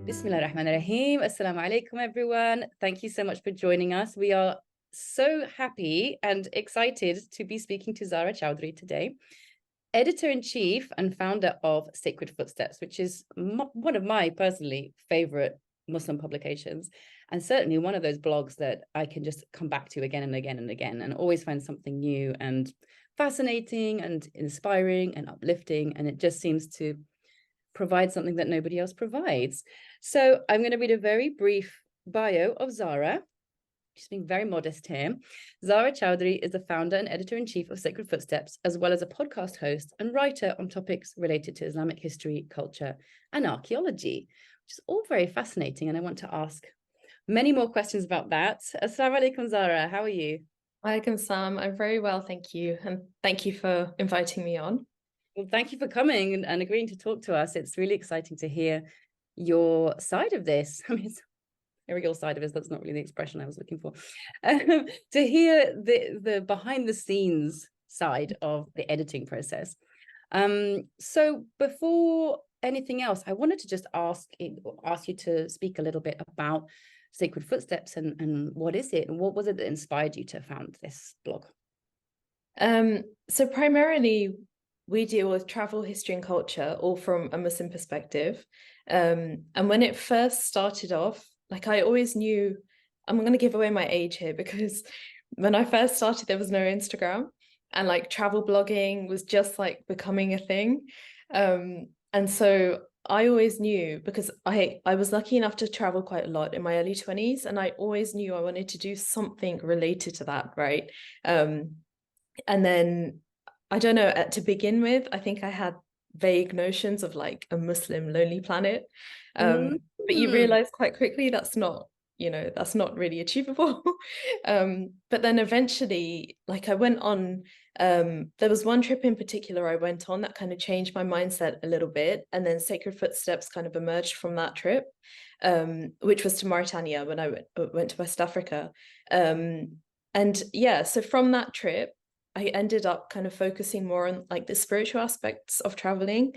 Bismillah ar-Rahman ar-Rahim. Assalamu alaikum, everyone. Thank you so much for joining us. We are so happy and excited to be speaking to Zara Choudary today, editor-in-chief and founder of Sacred Footsteps, which is one of my personally favorite Muslim publications, and certainly one of those blogs that I can just come back to again and again and again, and always find something new and fascinating and inspiring and uplifting, and it just seems to provide something that nobody else provides. So I'm going to read a very brief bio of Zara. She's being very modest here. Zara Choudary is the founder and editor-in-chief of Sacred Footsteps, as well as a podcast host and writer on topics related to Islamic history, culture, and archaeology, which is all very fascinating. And I want to ask many more questions about that. Assalamu alaikum, Zara. How are you? Alaikum salam. I'm very well, thank you. And thank you for inviting me on. Well, thank you for coming and agreeing to talk to us. It's really exciting to hear your side of this. I mean, your side of it, that's not really the expression I was looking for. To hear the behind the scenes side of the editing process. So before anything else, I wanted to just ask you to speak a little bit about Sacred Footsteps and what is it and what was it that inspired you to found this blog? So primarily we deal with travel, history, and culture, all from a Muslim perspective. And when it first started off, like I always knew, I'm going to give away my age here because when I first started, there was no Instagram, and like travel blogging was just like becoming a thing. And so I always knew, because I was lucky enough to travel quite a lot in my early 20s, and I always knew I wanted to do something related to that, right? And then I don't know, to begin with, I think I had vague notions of like a Muslim lonely planet. But you realize quite quickly that's not really achievable. But then eventually, like I went on, there was one trip in particular I went on that kind of changed my mindset a little bit. And then Sacred Footsteps kind of emerged from that trip, which was to Mauritania when I went to West Africa. And yeah, so from that trip, I ended up kind of focusing more on like the spiritual aspects of traveling,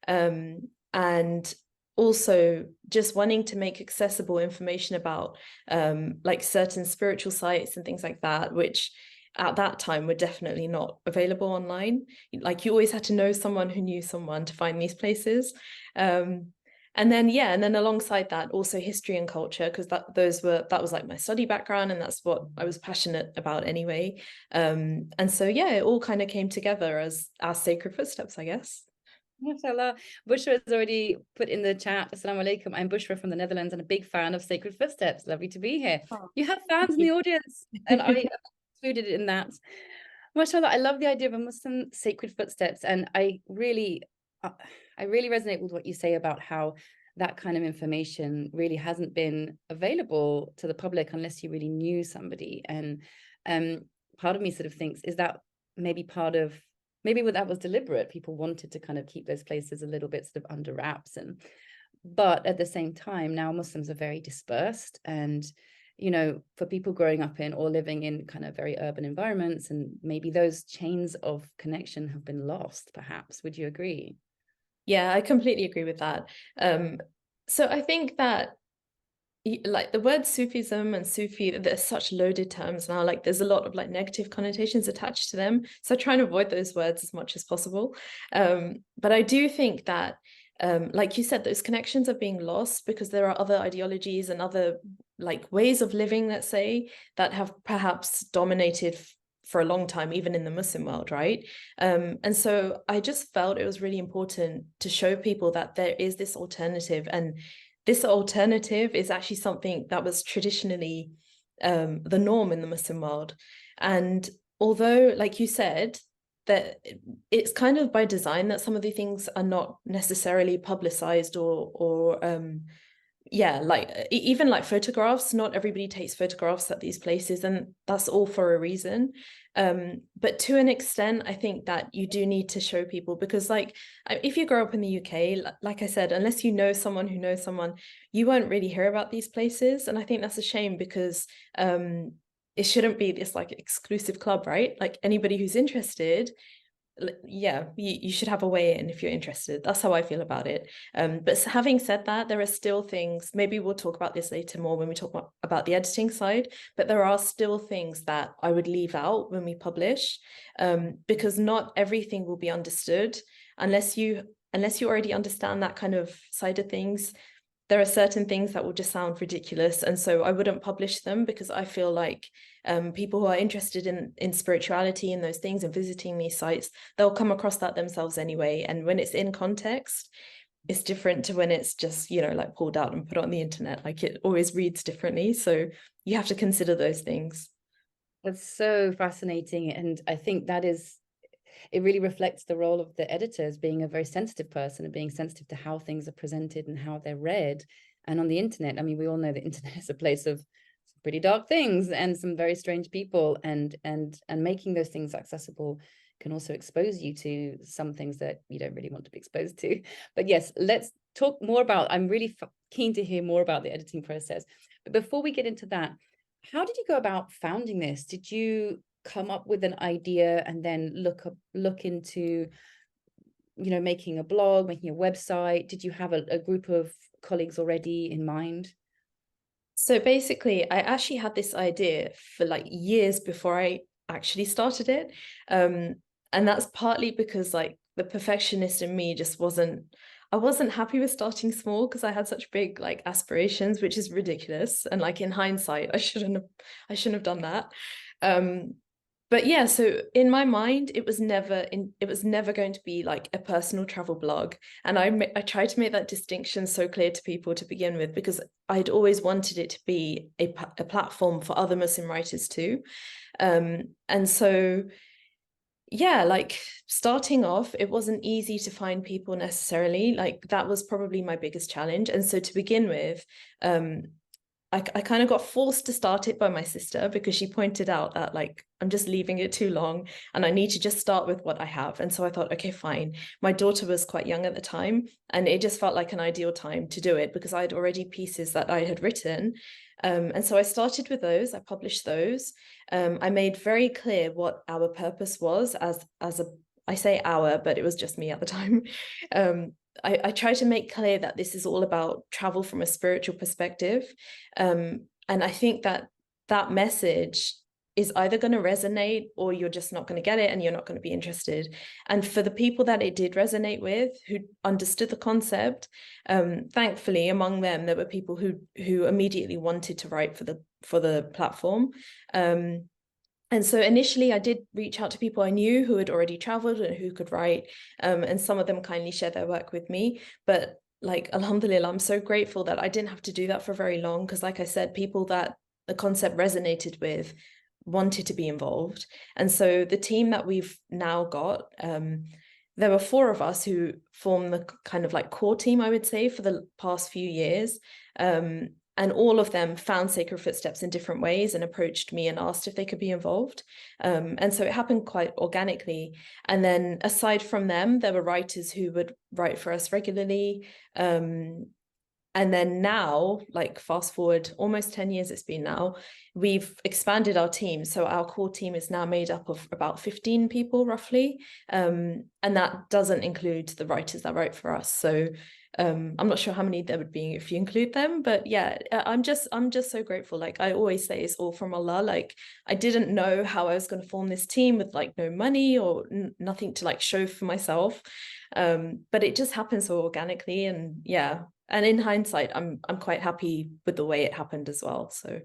and also just wanting to make accessible information about like certain spiritual sites and things like that, which at that time were definitely not available online. Like you always had to know someone who knew someone to find these places. And then alongside that, also history and culture, because that was like my study background, and that's what I was passionate about anyway. And so yeah, it all kind of came together as Sacred Footsteps, I guess. MashaAllah. Bushra has already put in the chat. Assalamu alaikum. I'm Bushra from the Netherlands and a big fan of Sacred Footsteps. Lovely to be here. Oh, you have fans in the audience, and I included in that. MashaAllah, I love the idea of a Muslim Sacred Footsteps, and I really resonate with what you say about how that kind of information really hasn't been available to the public unless you really knew somebody. And part of me sort of thinks, is that maybe that was deliberate? People wanted to kind of keep those places a little bit sort of under wraps, but at the same time, now Muslims are very dispersed, and for people growing up in or living in kind of very urban environments, and maybe those chains of connection have been lost, perhaps. Would you agree? Yeah, I completely agree with that. So I think that like the word Sufism and Sufi, they're such loaded terms now. Like there's a lot of like negative connotations attached to them. So I try and avoid those words as much as possible. But I do think that, like you said, those connections are being lost because there are other ideologies and other like ways of living, let's say, that have perhaps dominated for a long time, even in the Muslim world, right? And so I just felt it was really important to show people that there is this alternative, and this alternative is actually something that was traditionally the norm in the Muslim world. And although, like you said, that it's kind of by design that some of the things are not necessarily publicized or yeah, like even like photographs, not everybody takes photographs at these places, and that's all for a reason. But to an extent, I think that you do need to show people, because like if you grow up in the UK, like I said, unless you know someone who knows someone, you won't really hear about these places. And I think that's a shame, because it shouldn't be this like exclusive club, right? Like anybody who's interested, yeah, you should have a way in if you're interested. That's how I feel about it. But having said that, there are still things, maybe we'll talk about this later more when we talk about the editing side, but there are still things that I would leave out when we publish, because not everything will be understood unless you already understand that kind of side of things. There are certain things that will just sound ridiculous, and so I wouldn't publish them, because I feel like people who are interested in spirituality and those things and visiting these sites, they'll come across that themselves anyway. And when it's in context, it's different to when it's just, you know, like pulled out and put on the internet. Like, it always reads differently, so you have to consider those things. That's so fascinating. And I think that is, it really reflects the role of the editor as being a very sensitive person and being sensitive to how things are presented and how they're read. And on the internet, I mean, we all know the internet is a place of some pretty dark things and some very strange people, and making those things accessible can also expose you to some things that you don't really want to be exposed to. But yes, let's talk more about, I'm really keen to hear more about the editing process. But before we get into that, how did you go about founding this? Did you come up with an idea and then look into, you know, making a blog, making a website? Did you have a group of colleagues already in mind? So basically, I actually had this idea for like years before I actually started it. And that's partly because like the perfectionist in me just I wasn't happy with starting small, because I had such big like aspirations, which is ridiculous. And like in hindsight, I shouldn't have done that. Um, but yeah, so in my mind, it was never going to be like a personal travel blog. And I tried to make that distinction so clear to people to begin with, because I'd always wanted it to be a platform for other Muslim writers too. And so yeah, like starting off, it wasn't easy to find people necessarily. Like that was probably my biggest challenge. And so to begin with, I kind of got forced to start it by my sister, because she pointed out that like I'm just leaving it too long and I need to just start with what I have. And so I thought, okay, fine. My daughter was quite young at the time, and it just felt like an ideal time to do it, because I had already pieces that I had written. And so I started with those, I published those. I made very clear what our purpose was as a, I say our, but it was just me at the time. I try to make clear that this is all about travel from a spiritual perspective. And I think that that message is either going to resonate, or you're just not going to get it and you're not going to be interested. And for the people that it did resonate with, who understood the concept, thankfully among them there were people who immediately wanted to write for the platform. And so initially I did reach out to people I knew who had already traveled and who could write, and some of them kindly shared their work with me. But like, alhamdulillah, I'm so grateful that I didn't have to do that for very long, because like I said, people that the concept resonated with wanted to be involved. And so the team that we've now got, there were 4 of us who form the kind of like core team, I would say, for the past few years. And all of them found Sacred Footsteps in different ways and approached me and asked if they could be involved. And so it happened quite organically. And then aside from them, there were writers who would write for us regularly. And then now, like fast forward almost 10 years it's been now, we've expanded our team. So our core team is now made up of about 15 people roughly. And that doesn't include the writers that write for us. So I'm not sure how many there would be if you include them, but yeah, I'm just so grateful. Like I always say, it's all from Allah. Like I didn't know how I was going to form this team with like no money or nothing to like show for myself. But it just happened so organically, and yeah. And in hindsight, I'm quite happy with the way it happened as well. So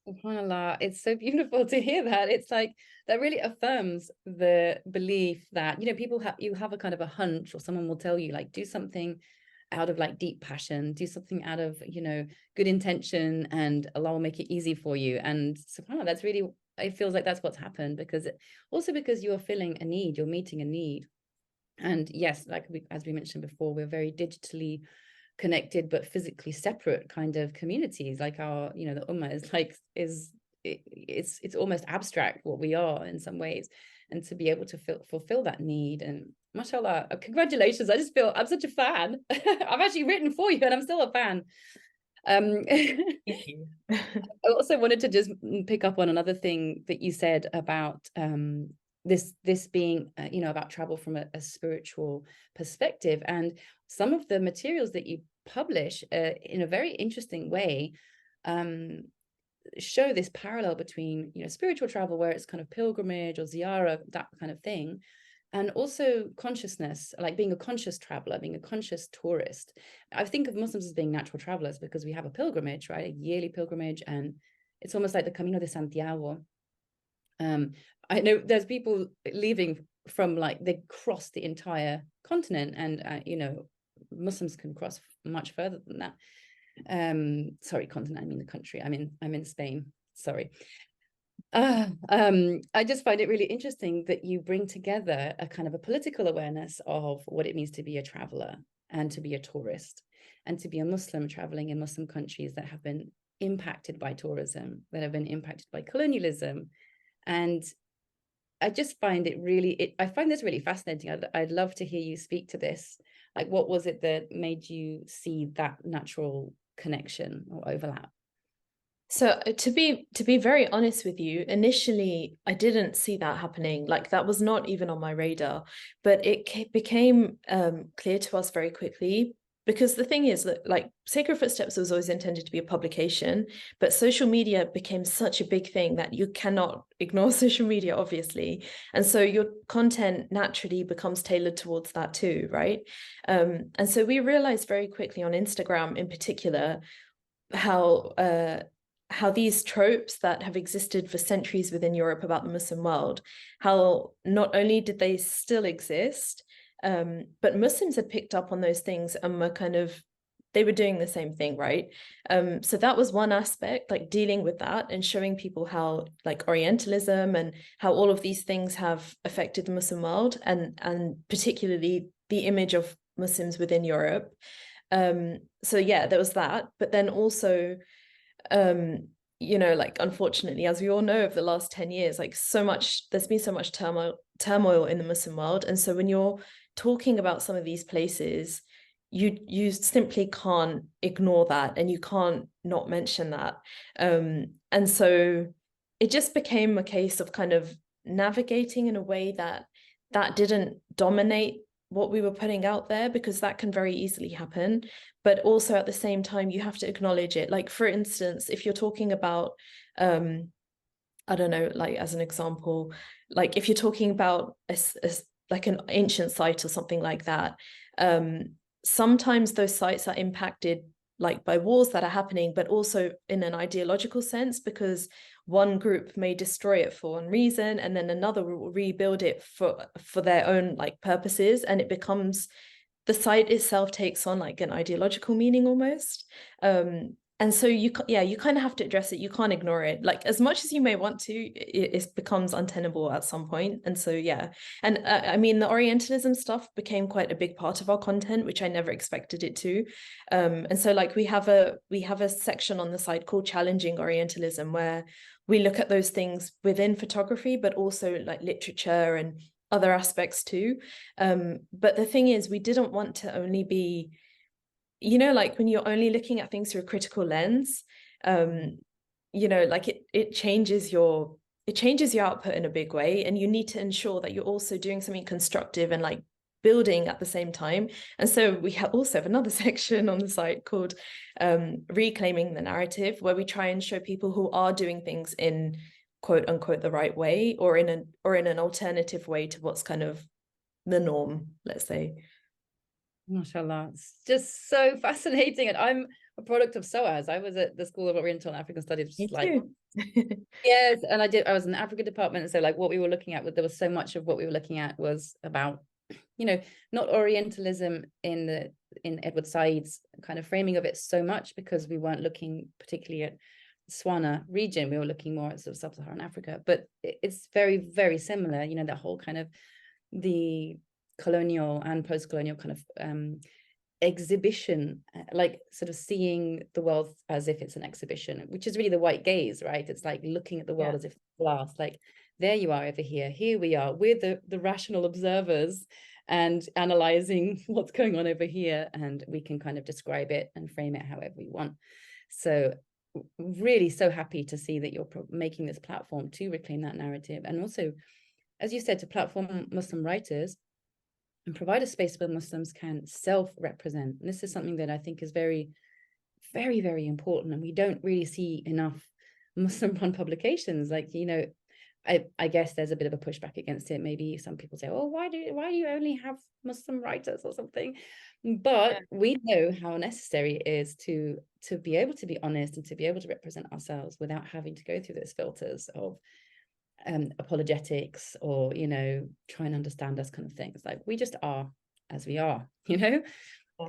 SubhanAllah, it's so beautiful to hear that. It's like that really affirms the belief that, you know, people have, you have a kind of a hunch, or someone will tell you like do something out of like deep passion, do something out of, you know, good intention, and Allah will make it easy for you. And SubhanAllah, that's really, it feels like that's what's happened, because also because you're filling a need, you're meeting a need. And yes, like as we mentioned before, we're very digitally connected but physically separate kind of communities. Like our, you know, the ummah is like it's almost abstract what we are in some ways. And to be able to fulfill that need, and mashallah, congratulations. I just feel I'm such a fan. I've actually written for you and I'm still a fan. thank you. I also wanted to just pick up on another thing that you said about this being about travel from a spiritual perspective. And some of the materials that you publish in a very interesting way show this parallel between spiritual travel, where it's kind of pilgrimage or ziyara, that kind of thing, and also consciousness, like being a conscious traveler, being a conscious tourist. I think of Muslims as being natural travelers because we have a pilgrimage, right? A yearly pilgrimage, and it's almost like the Camino de Santiago. I know there's people leaving from, like, they cross the entire continent, and Muslims can cross much further than that. Sorry, continent, I mean the country. I'm in Spain, sorry. I just find it really interesting that you bring together a kind of a political awareness of what it means to be a traveler and to be a tourist and to be a Muslim traveling in Muslim countries that have been impacted by tourism, that have been impacted by colonialism. And I just find I find this really fascinating. I'd love to hear you speak to this. Like, what was it that made you see that natural connection or overlap? So to be very honest with you, initially I didn't see that happening. Like, that was not even on my radar, but it became clear to us very quickly. Because the thing is that, like, Sacred Footsteps was always intended to be a publication, but social media became such a big thing that you cannot ignore social media, obviously. And so your content naturally becomes tailored towards that too, right? And so we realized very quickly on Instagram in particular how these tropes that have existed for centuries within Europe about the Muslim world, how not only did they still exist, but Muslims had picked up on those things and they were doing the same thing, right? So that was one aspect, like dealing with that and showing people how, like, Orientalism and how all of these things have affected the Muslim world, and particularly the image of Muslims within Europe. So yeah, there was that. But then also, like, unfortunately, as we all know, over the last 10 years, like, there's been so much turmoil in the Muslim world. And so when you're talking about some of these places, you simply can't ignore that, and you can't not mention that. And so it just became a case of kind of navigating in a way that didn't dominate what we were putting out there, because that can very easily happen. But also at the same time, you have to acknowledge it. Like, for instance, if you're talking about, I don't know, like, as an example, like, if you're talking about like an ancient site or something like that, sometimes those sites are impacted, like, by wars that are happening, but also in an ideological sense, because one group may destroy it for one reason, and then another will rebuild it for their own, like, purposes, and it becomes, the site itself takes on, like, an ideological meaning almost. And so you kind of have to address it. You can't ignore it. Like, as much as you may want to, it becomes untenable at some point. And so, yeah. And I mean, the Orientalism stuff became quite a big part of our content, which I never expected it to. And so, like, we have a section on the site called Challenging Orientalism, where we look at those things within photography, but also, like, literature and other aspects too. But the thing is, we didn't want to only be, like, when you're only looking at things through a critical lens, like, it changes your output in a big way, and you need to ensure that you're also doing something constructive and, like, building at the same time. And so we also have another section on the site called Reclaiming the Narrative, where we try and show people who are doing things in quote unquote the right way, or in an alternative way to what's kind of the norm, let's say. Mashallah, it's just so fascinating. And I'm a product of SOAS. I was at the School of Oriental and African Studies, Me like, too. yes, and I was in the Africa department, and so, like, what we were looking at, there was so much of what we were looking at was about, not Orientalism in Edward Said's kind of framing of it so much, because we weren't looking particularly at Swana region. We were looking more at sort of sub-Saharan Africa, but it's very, very similar. The whole kind of the colonial and post-colonial kind of exhibition, like, sort of seeing the world as if it's an exhibition, which is really the white gaze, right? It's like looking at the world as if it's glass. Like, there you are over here we are, we're the rational observers and analyzing what's going on over here, and we can kind of describe it and frame it however we want. So really so happy to see that you're making this platform to reclaim that narrative, and also as you said, to platform Muslim writers and provide a space where Muslims can self-represent. And this is something that I think is very, very, very important. And we don't really see enough Muslim-run publications. Like, you know, I guess there's a bit of a pushback against it. Maybe some people say, oh, why do you only have Muslim writers or something? But we know how necessary it is to be able to be honest and to be able to represent ourselves without having to go through those filters of apologetics or, you know, try and understand us kind of things. Like, we just are as we are, you know? Yeah.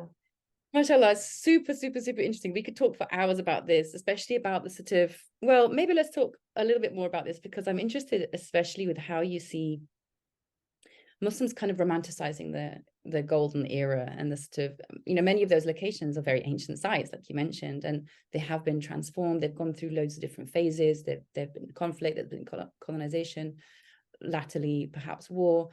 MashaAllah, it's super, super, super interesting. We could talk for hours about this, especially about the sort of, well, maybe let's talk a little bit more about this, because I'm interested, especially with how you see Muslims kind of romanticizing the golden era and the sort of, you know, many of those locations are very ancient sites, like you mentioned, and they have been transformed. They've gone through loads of different phases. There've been conflict, there's been colonization, latterly perhaps war.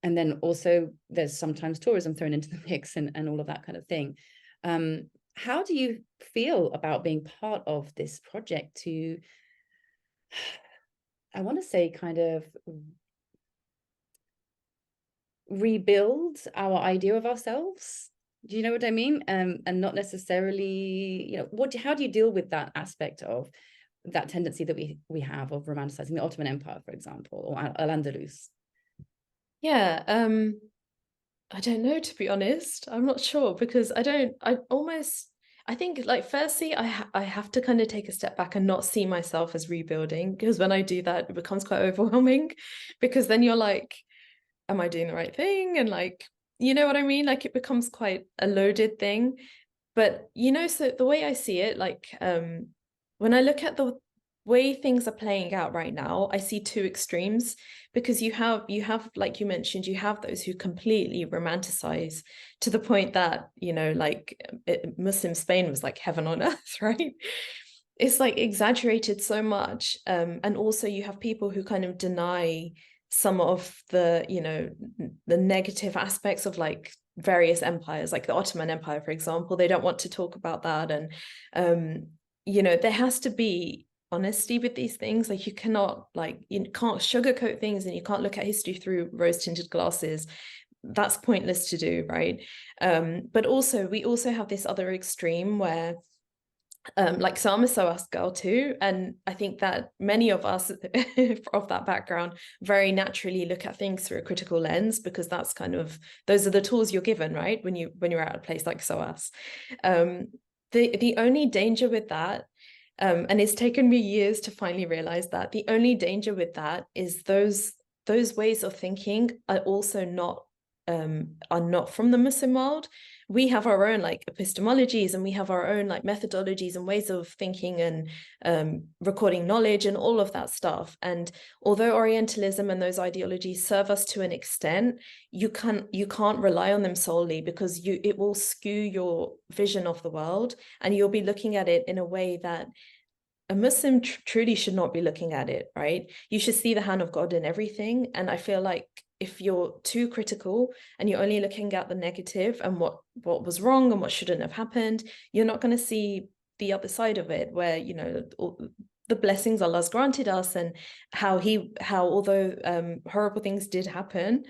And then also there's sometimes tourism thrown into the mix and all of that kind of thing. How do you feel about being part of this project to, I want to say, kind of rebuild our idea of ourselves? Do you know what I mean? And not necessarily, you know, how do you deal with that aspect of that tendency that we have of romanticizing the Ottoman Empire, for example, or Al-Andalus? Yeah, I don't know, to be honest. I'm not sure, because I think, like, firstly, I have to kind of take a step back and not see myself as rebuilding, because when I do that, it becomes quite overwhelming, because then you're like, am I doing the right thing? And, like, you know what I mean? Like, it becomes quite a loaded thing. But, you know, so the way I see it, like, when I look at the way things are playing out right now, I see two extremes, because you have, like you mentioned, you have those who completely romanticize to the point that, you know, like, Muslim Spain was like heaven on earth, right? It's like exaggerated so much. And also you have people who kind of deny some of the, you know, the negative aspects of, like, various empires, like the Ottoman Empire, for example. They don't want to talk about that. And you know, there has to be honesty with these things. Like, you cannot, like, you can't sugarcoat things, and you can't look at history through rose-tinted glasses. That's pointless to do, right? But also, we also have this other extreme where, like, so I'm a SOAS girl too, and I think that many of us of that background very naturally look at things through a critical lens, because that's kind of, those are the tools you're given, right, when you're at a place like SOAS. The only danger with that, and it's taken me years to finally realize that, the only danger with that is those ways of thinking are also not from the Muslim world. We have our own, like, epistemologies, and we have our own, like, methodologies and ways of thinking and recording knowledge and all of that stuff. And although Orientalism and those ideologies serve us to an extent, you can't rely on them solely, because it will skew your vision of the world, and you'll be looking at it in a way that a Muslim truly should not be looking at it, right? You should see the hand of God in everything. And I feel like if you're too critical and you're only looking at the negative and what was wrong and what shouldn't have happened, you're not going to see the other side of it, where, you know, the blessings Allah's granted us, and how although horrible things did happen,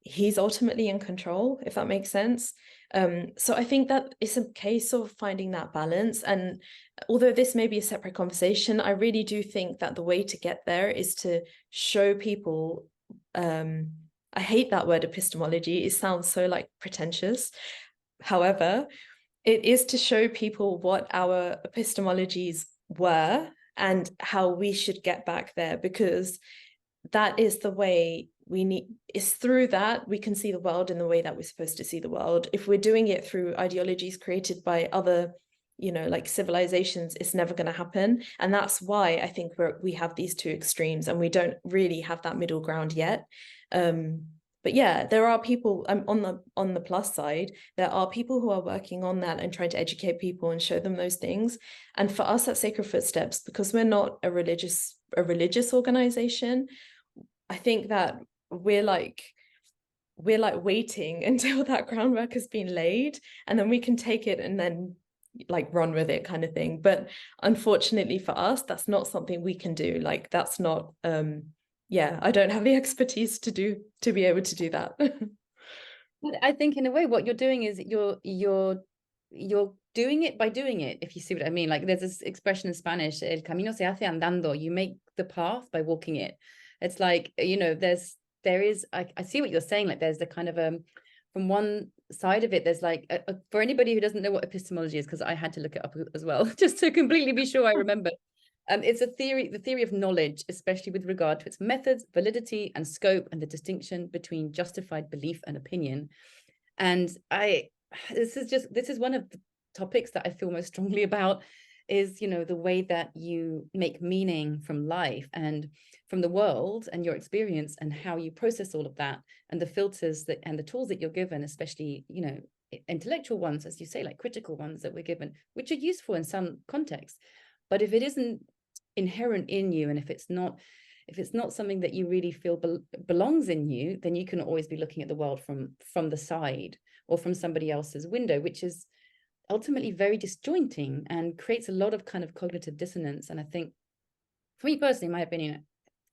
He's ultimately in control, if that makes sense. So I think that it's a case of finding that balance. And although this may be a separate conversation, I really do think that the way to get there is to show people, I hate that word epistemology, it sounds so, like, pretentious. However, it is to show people what our epistemologies were and how we should get back there, because that is the way it's through that we can see the world in the way that we're supposed to see the world. If we're doing it through ideologies created by other, you know, like, civilizations, it's never going to happen. And that's why I think we have these two extremes, and we don't really have that middle ground yet. But yeah, there are people, on the plus side, there are people who are working on that and trying to educate people and show them those things. And for us at Sacred Footsteps, because we're not a religious organization, I think that we're like waiting until that groundwork has been laid, and then we can take it and then, like, run with it, kind of thing. But unfortunately for us, that's not something we can do. Like, that's not yeah, I don't have the expertise to be able to do that. But I think in a way what you're doing is you're doing it by doing it, if you see what I mean. Like there's this expression in Spanish, el camino se hace andando. You make the path by walking it. It's like, you know, there is I see what you're saying. Like there's the kind of from one side of it, there's like for anybody who doesn't know what epistemology is, because I had to look it up as well, just to completely be sure I remember. It's a theory, the theory of knowledge, especially with regard to its methods, validity, and scope, and the distinction between justified belief and opinion. And this is one of the topics that I feel most strongly about, is, you know, the way that you make meaning from life and from the world and your experience, and how you process all of that, and the filters that and the tools that you're given, especially, you know, intellectual ones, as you say, like critical ones that we're given, which are useful in some contexts. But if it isn't inherent in you, and if it's not something that you really feel belongs in you, then you can always be looking at the world from the side or from somebody else's window, which is ultimately very disjointing and creates a lot of kind of cognitive dissonance. And I think, for me personally, in my opinion,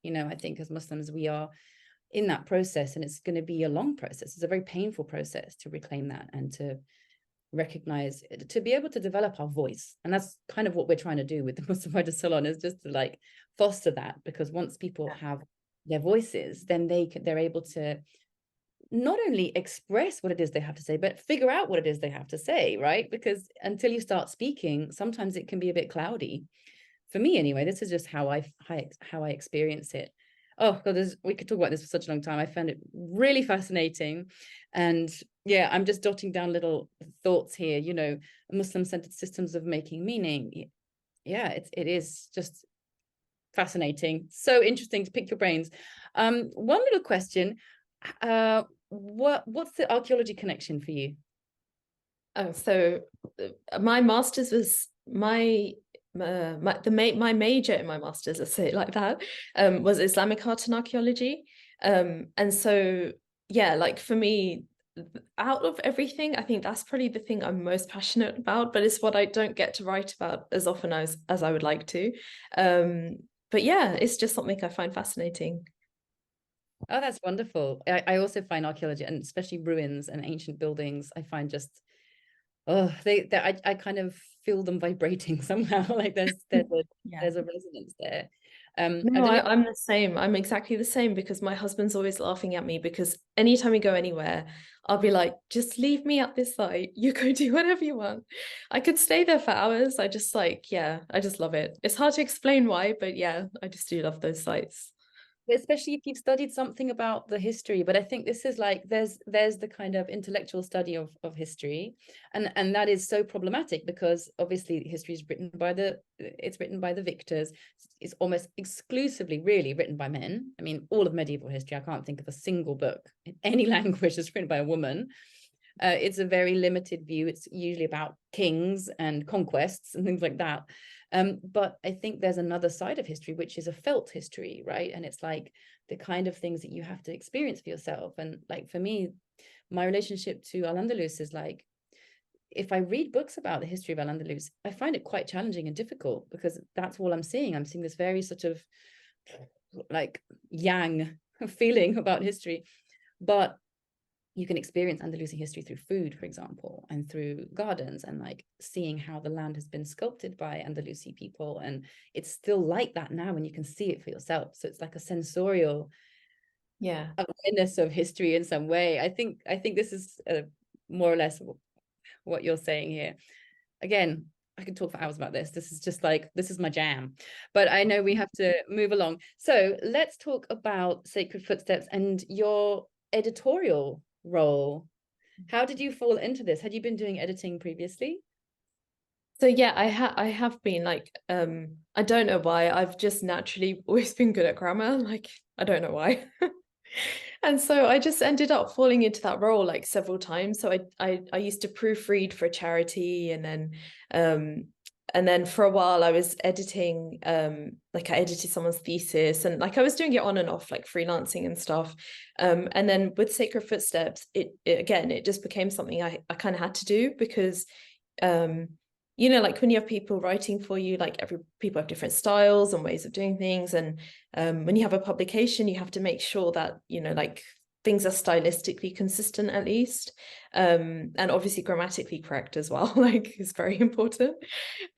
you know, I think as Muslims we are in that process, and it's going to be a long process. It's a very painful process to reclaim that and to recognize, to be able to develop our voice. And that's kind of what we're trying to do with the Muslim Writers Salon, is just to like foster that, because once people have their voices, then they're able to not only express what it is they have to say, but figure out what it is they have to say, right? Because until you start speaking, sometimes it can be a bit cloudy. For me anyway, this is just how I experience it. Oh God, we could talk about this for such a long time. I found it really fascinating. And yeah, I'm just jotting down little thoughts here, you know, Muslim-centered systems of making meaning. Yeah, it is just fascinating. So interesting to pick your brains. One little question. What's the archaeology connection for you? Oh, so my master's was my major in my master's, let's say it like that, was Islamic art and archaeology. And so yeah, like for me, out of everything, I think that's probably the thing I'm most passionate about, but it's what I don't get to write about as often as I would like to. But yeah, it's just something I find fascinating. Oh, that's wonderful. I also find archaeology, and especially ruins and ancient buildings, I find just, oh, I kind of feel them vibrating somehow. Like Yeah. there's a resonance there. I No, don't know. I'm the same. I'm exactly the same, because my husband's always laughing at me, because anytime we go anywhere, I'll be like, just leave me at this site. You go do whatever you want. I could stay there for hours. I just like, yeah, I just love it. It's hard to explain why, but yeah, I just do love those sites. Especially if you've studied something about the history. But I think this is like, there's the kind of intellectual study of history, and that is so problematic, because obviously history is written by the victors. It's almost exclusively really written by men. I mean, all of medieval history, I can't think of a single book in any language that's written by a woman. It's a very limited view. It's usually about kings and conquests and things like that. But I think there's another side of history, which is a felt history, right? And it's like the kind of things that you have to experience for yourself. And like for me, my relationship to Al-Andalus is like, if I read books about the history of Al-Andalus, I find it quite challenging and difficult, because that's all I'm seeing. I'm seeing this very sort of like yang feeling about history. But you can experience Andalusian history through food, for example, and through gardens, and like seeing how the land has been sculpted by Andalusi people. And it's still like that now, and you can see it for yourself. So it's like a sensorial Yeah. awareness of history in some way. I think this is more or less what you're saying here. Again, I could talk for hours about this. This is just like, this is my jam. But I know we have to move along. So let's talk about Sacred Footsteps and your editorial role. How did you fall into this? Had you been doing editing previously? So yeah, I have been like, I don't know why. I've just naturally always been good at grammar. Like, I don't know why. And so I just ended up falling into that role like several times. So I used to proofread for a charity, and then for a while I was editing, like I edited someone's thesis, and like I was doing it on and off, like freelancing and stuff. And then with Sacred Footsteps, it again, it just became something I kind of had to do, because you know, like when you have people writing for you, like people have different styles and ways of doing things. And when you have a publication, you have to make sure that, you know, like things are stylistically consistent at least. And obviously grammatically correct as well, like is very important.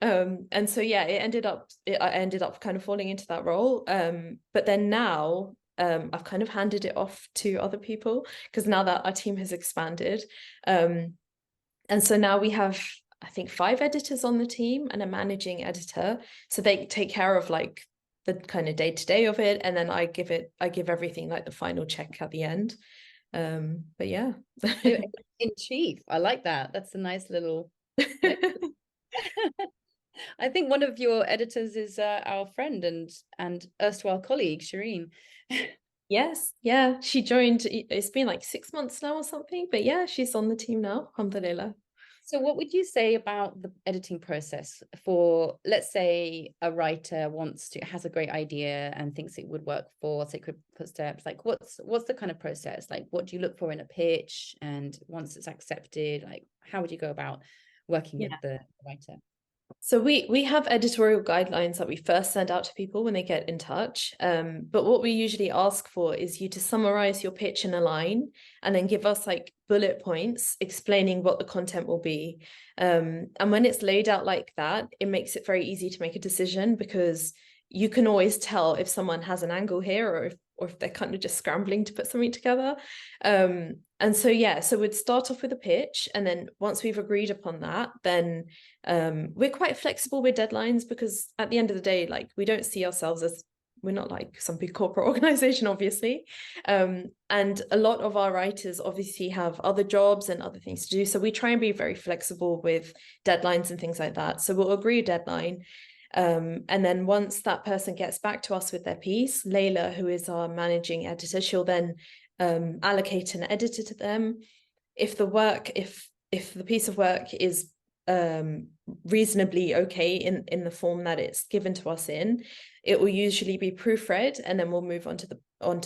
And so, yeah, I ended up kind of falling into that role. But then now, I've kind of handed it off to other people because now that our team has expanded. And so now we have, I think, 5 editors on the team and a managing editor. So they take care of like the kind of day-to-day of it. And then I give everything like the final check at the end. But yeah. In chief, I like that. That's a nice little. I think one of your editors is our friend and erstwhile colleague, Shireen. Yes, yeah. She joined, it's been like 6 months now or something. But yeah, she's on the team now. Alhamdulillah. So what would you say about the editing process for, let's say, a writer has a great idea and thinks it would work for Sacred Footsteps? Like what's the kind of process? Like what do you look for in a pitch? And once it's accepted, like how would you go about working with the writer? So we have editorial guidelines that we first send out to people when they get in touch. But what we usually ask for is you to summarize your pitch in a line and then give us like bullet points explaining what the content will be. And when it's laid out like that, it makes it very easy to make a decision because you can always tell if someone has an angle here or if they're kind of just scrambling to put something together. And so, yeah, so we'd start off with a pitch. And then once we've agreed upon that, then we're quite flexible with deadlines because at the end of the day, like we don't see ourselves as, we're not like some big corporate organization, obviously. And a lot of our writers obviously have other jobs and other things to do. So we try and be very flexible with deadlines and things like that. So we'll agree a deadline. And then once that person gets back to us with their piece, Layla, who is our managing editor, she'll then allocate an editor to them. If the piece of work is reasonably okay in the form that it's given to us in, it will usually be proofread and then we'll move on to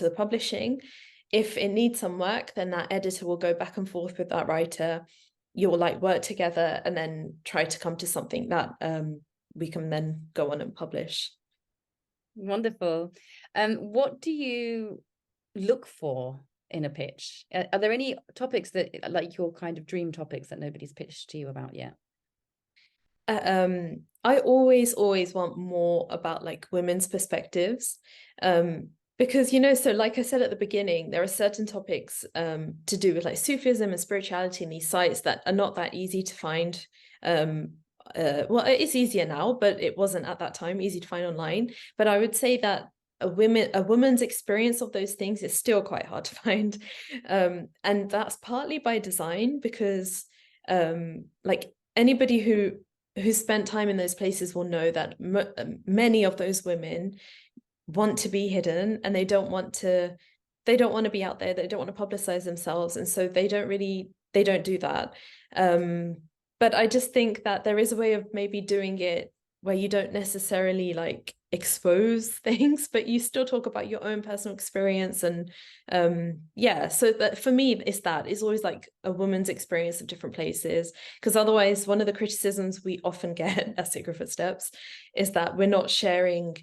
the publishing. If it needs some work, then that editor will go back and forth with that writer. You'll like work together and then try to come to something that we can then go on and publish. Wonderful. What do you look for in a pitch? Are there any topics that like your kind of dream topics that nobody's pitched to you about yet? I always want more about like women's perspectives, because, you know, so like I said at the beginning, there are certain topics to do with like Sufism and spirituality in these sites that are not that easy to find. Well, it's easier now, but it wasn't at that time easy to find online. But I would say that a woman's experience of those things is still quite hard to find, and that's partly by design because like anybody who spent time in those places will know that many of those women want to be hidden and they don't want to be out there, they don't want to publicize themselves, and so they don't do that. But I just think that there is a way of maybe doing it where you don't necessarily like expose things, but you still talk about your own personal experience. And yeah, so that for me is always like a woman's experience of different places, because otherwise one of the criticisms we often get at Sacred Footsteps is that we're not sharing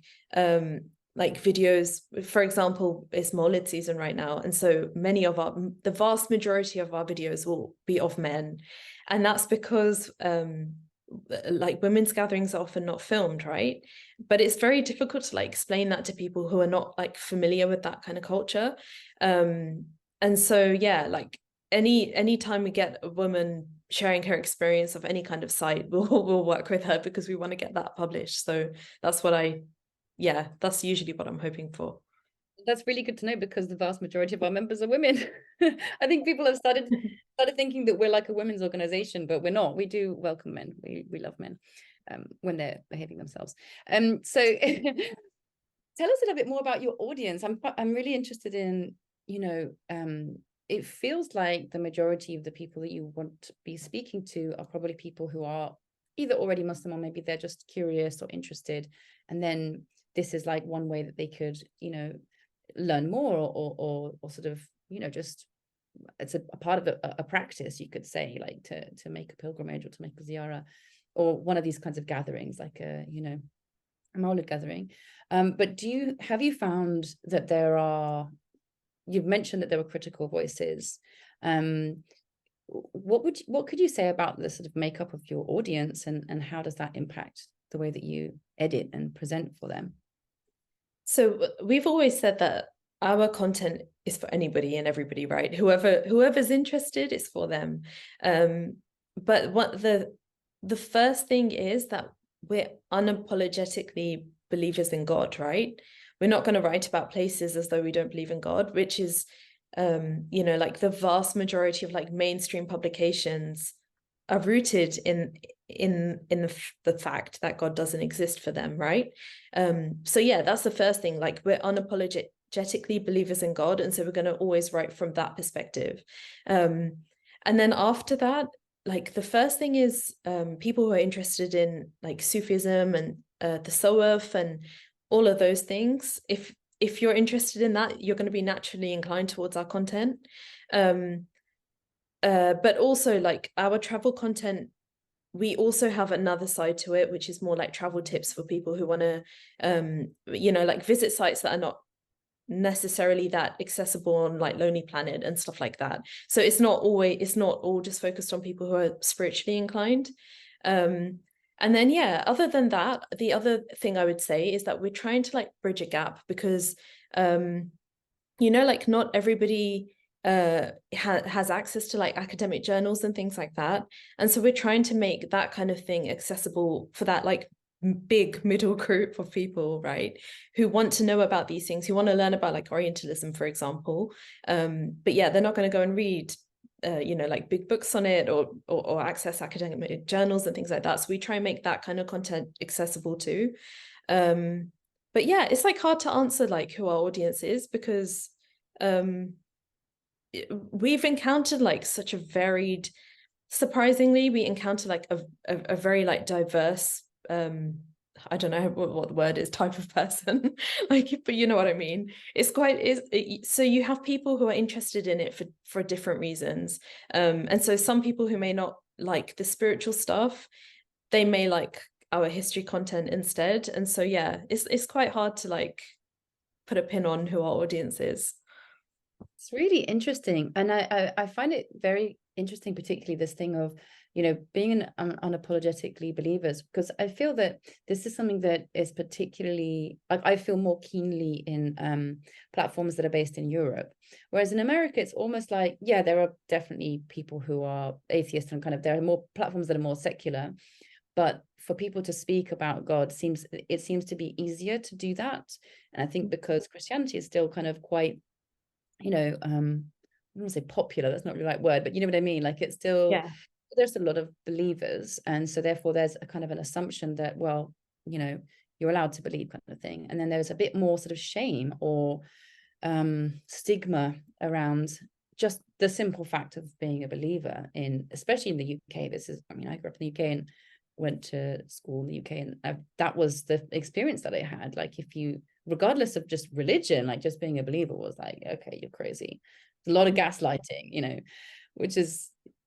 like videos. For example, it's Maulid season right now, and so the vast majority of our videos will be of men, and that's because like women's gatherings are often not filmed, right? But it's very difficult to like explain that to people who are not like familiar with that kind of culture. And so yeah, like any time we get a woman sharing her experience of any kind of site, we'll work with her because we want to get that published. So that's that's usually what I'm hoping for. That's really good to know because the vast majority of our members are women. I think people have started thinking that we're like a women's organization, but we're not. We do welcome men. We love men when they're behaving themselves. So tell us a little bit more about your audience. I'm really interested in, you know, it feels like the majority of the people that you want to be speaking to are probably people who are either already Muslim or maybe they're just curious or interested. And then this is like one way that they could, you know, learn more or sort of, you know, just it's a part of a practice, you could say, like to make a pilgrimage or to make a ziyarah. or one of these kinds of gatherings, like a, a Maulid gathering. But have you found that you've mentioned that there were critical voices. What could you say about the sort of makeup of your audience, and how does that impact the way that you edit and present for them? So we've always said that our content is for anybody and everybody, right? Whoever's interested is for them. But what the first thing is that we're unapologetically believers in God, right? We're not going to write about places as though we don't believe in God, which is like the vast majority of like mainstream publications are rooted in the fact that God doesn't exist for them, right? So yeah, that's the first thing. Like, we're unapologetically believers in God, and so we're going to always write from that perspective. And then after that, like, the first thing is people who are interested in like Sufism and the Tasawwuf and all of those things. If you're interested in that, you're going to be naturally inclined towards our content. But also, like, our travel content, we also have another side to it, which is more like travel tips for people who want to like visit sites that are not necessarily that accessible on like Lonely Planet and stuff like that. So it's not all just focused on people who are spiritually inclined. And then yeah, other than that, the other thing I would say is that we're trying to like bridge a gap, because like, not everybody has access to like academic journals and things like that, and so we're trying to make that kind of thing accessible for that like big middle group of people, right, who want to know about these things, who want to learn about like Orientalism, for example. But yeah, they're not going to go and read like big books on it, or access academic journals and things like that. So we try and make that kind of content accessible too. But yeah, it's like hard to answer like who our audience is, because we've encountered like such a varied, surprisingly, we encounter like a very like diverse, I don't know what the word is, type of person, like, but you know what I mean. It's so you have people who are interested in it for different reasons, and so some people who may not like the spiritual stuff, they may like our history content instead. And so yeah, it's quite hard to like put a pin on who our audience is. It's really interesting, and I find it very interesting, particularly this thing of being unapologetically believers, because I feel that this is something that is particularly, like, I feel more keenly in platforms that are based in Europe, whereas in America it's almost like, yeah, there are definitely people who are atheists, and kind of there are more platforms that are more secular, but for people to speak about God seems to be easier to do that. And I think because Christianity is still kind of quite, I don't want to say popular, that's not really the right word, but you know what I mean? Like, it's still, Yeah. there's a lot of believers. And so therefore there's a kind of an assumption that, well, you're allowed to believe, kind of thing. And then there's a bit more sort of shame or stigma around just the simple fact of being a believer, especially in the UK. I grew up in the UK and went to school in the UK, and that was the experience that I had. Like, regardless of just religion, like, just being a believer was like, okay, you're crazy. A lot of gaslighting,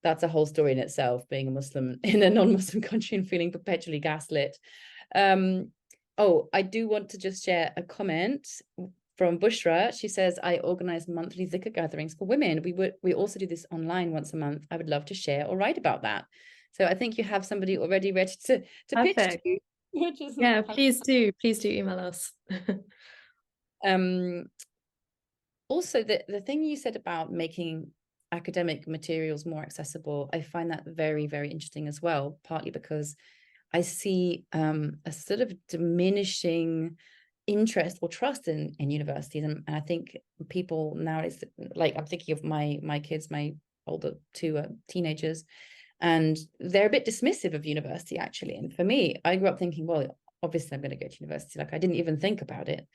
that's a whole story in itself, being a Muslim in a non-Muslim country and feeling perpetually gaslit. I do want to just share a comment from Bushra. She says, I organize monthly zikr gatherings for women. We also do this online once a month. I would love to share or write about that. So I think you have somebody already ready to pitch Perfect. to, which is Yeah, please do email us. Also, the thing you said about making academic materials more accessible, I find that very, very interesting as well, partly because I see a sort of diminishing interest or trust in universities. And I think people nowadays, like, I'm thinking of my kids, my older two are teenagers, and they're a bit dismissive of university, actually. And for me, I grew up thinking, well, obviously I'm going to go to university. Like, I didn't even think about it.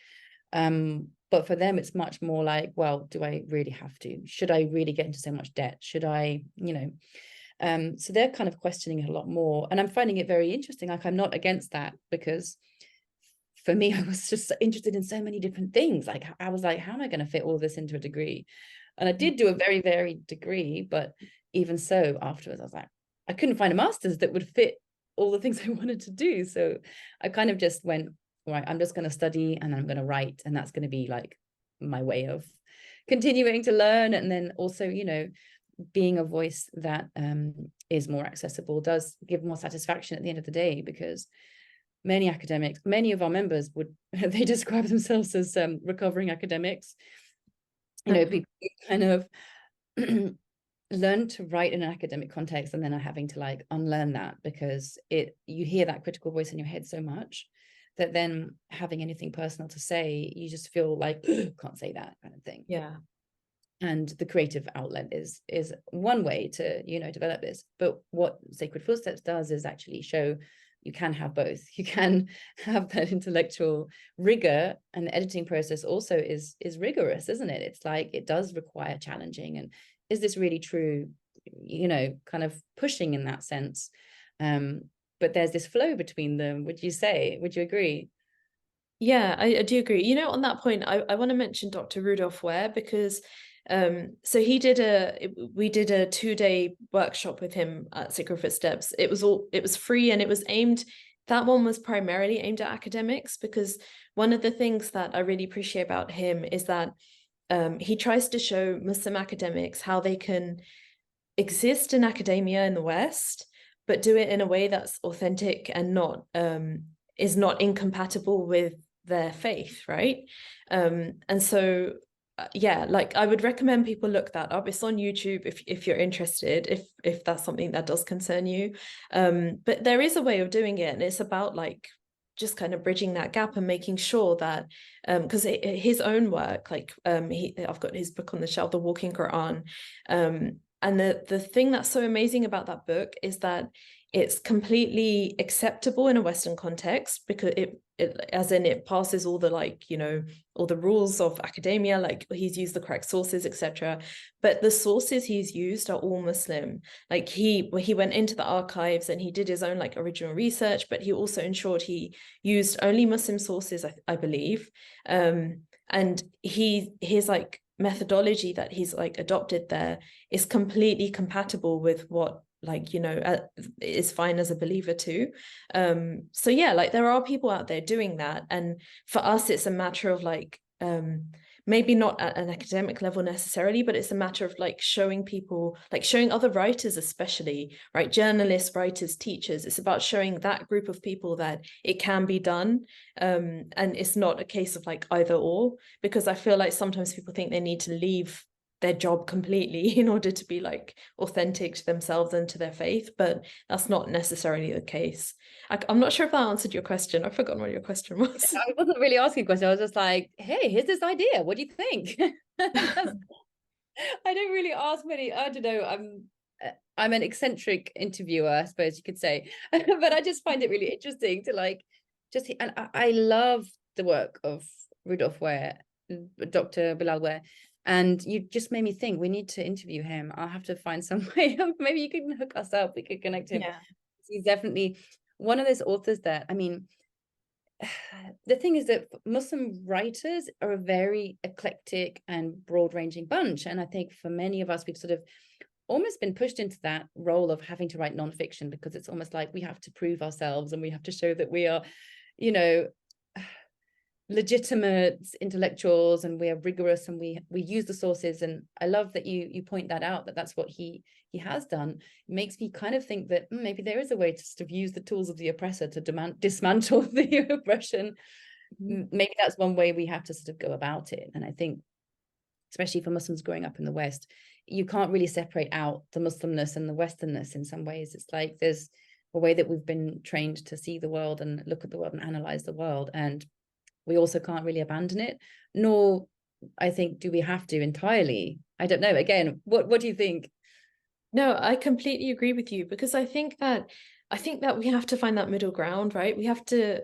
But for them, it's much more like, well, do I really have to? Should I really get into so much debt? Should I, so they're kind of questioning it a lot more. And I'm finding it very interesting. Like, I'm not against that, because for me, I was just interested in so many different things. Like, I was like, how am I going to fit all this into a degree? And I did do a very varied degree, but even so, afterwards, I was like, I couldn't find a master's that would fit all the things I wanted to do. So I kind of just went, right, I'm just going to study and I'm going to write. And that's going to be like my way of continuing to learn. And then also, you know, being a voice that is more accessible does give more satisfaction at the end of the day, because many academics, many of our members would, they describe themselves as recovering academics. You know, people kind of learn to write in an academic context and then are having to like unlearn that, because you hear that critical voice in your head so much that then having anything personal to say, you just feel like can't say that kind of thing. Yeah. And the creative outlet is one way to, you know, develop this. But what Sacred Footsteps does is actually show you can have both. You can have that intellectual rigor, and the editing process also is rigorous, isn't it? It's like it does require challenging, and is this really true, you know, kind of pushing in that sense. But there's this flow between them. Would you agree? Yeah, I do agree. You know, on that point, I want to mention Dr. Rudolph Ware, because so we did a 2-day workshop with him at Sacred Footsteps. It was free, and it was that one was primarily aimed at academics, because one of the things that I really appreciate about him is that he tries to show Muslim academics how they can exist in academia in the West, but do it in a way that's authentic and not is not incompatible with their faith, right? And so yeah, like I would recommend people look that up. It's on YouTube if you're interested, if that's something that does concern you. But there is a way of doing it, and it's about like just kind of bridging that gap and making sure that because his own work, like I've got his book on the shelf, The Walking Quran, and the thing that's so amazing about that book is that it's completely acceptable in a Western context, because it as in it passes all the, like, you know, all the rules of academia, like he's used the correct sources, etc. But the sources he's used are all Muslim. Like he went into the archives and he did his own like original research, but he also ensured he used only Muslim sources, I believe. And his like methodology that he's like adopted there is completely compatible with what, like, you know, is fine as a believer too. So yeah, like there are people out there doing that, and for us it's a matter of like maybe not at an academic level necessarily, but it's a matter of like showing people, like showing other writers, especially, right, journalists, writers, teachers. It's about showing that group of people that it can be done, and it's not a case of like either or, because I feel like sometimes people think they need to leave their job completely in order to be like authentic to themselves and to their faith, but that's not necessarily the case. I'm not sure if that answered your question. I've forgotten what your question was. I wasn't really asking a question. I was just like, hey, here's this idea. What do you think? I don't really ask many. I don't know. I'm an eccentric interviewer, I suppose you could say. But I just find it really interesting to like and I love the work of Rudolph Ware, Dr. Bilal Ware. And you just made me think we need to interview him. I'll have to find some way of, maybe you can hook us up. We could connect him. Yeah. He's definitely one of those authors that, I mean, the thing is that Muslim writers are a very eclectic and broad-ranging bunch. And I think for many of us, we've sort of almost been pushed into that role of having to write nonfiction, because it's almost like we have to prove ourselves and we have to show that we are, you know, legitimate intellectuals, and we are rigorous, and we use the sources. And I love that you point that out, that that's what he has done. It makes me kind of think that maybe there is a way to sort of use the tools of the oppressor to dismantle the oppression. Maybe that's one way we have to sort of go about it. And I think especially for Muslims growing up in the West, you can't really separate out the Muslimness and the Westernness in some ways. It's like there's a way that we've been trained to see the world and look at the world and analyze the world, and we also can't really abandon it, nor I think do we have to entirely. I don't know. Again, what do you think? No, I completely agree with you, because I think that we have to find that middle ground, right? We have to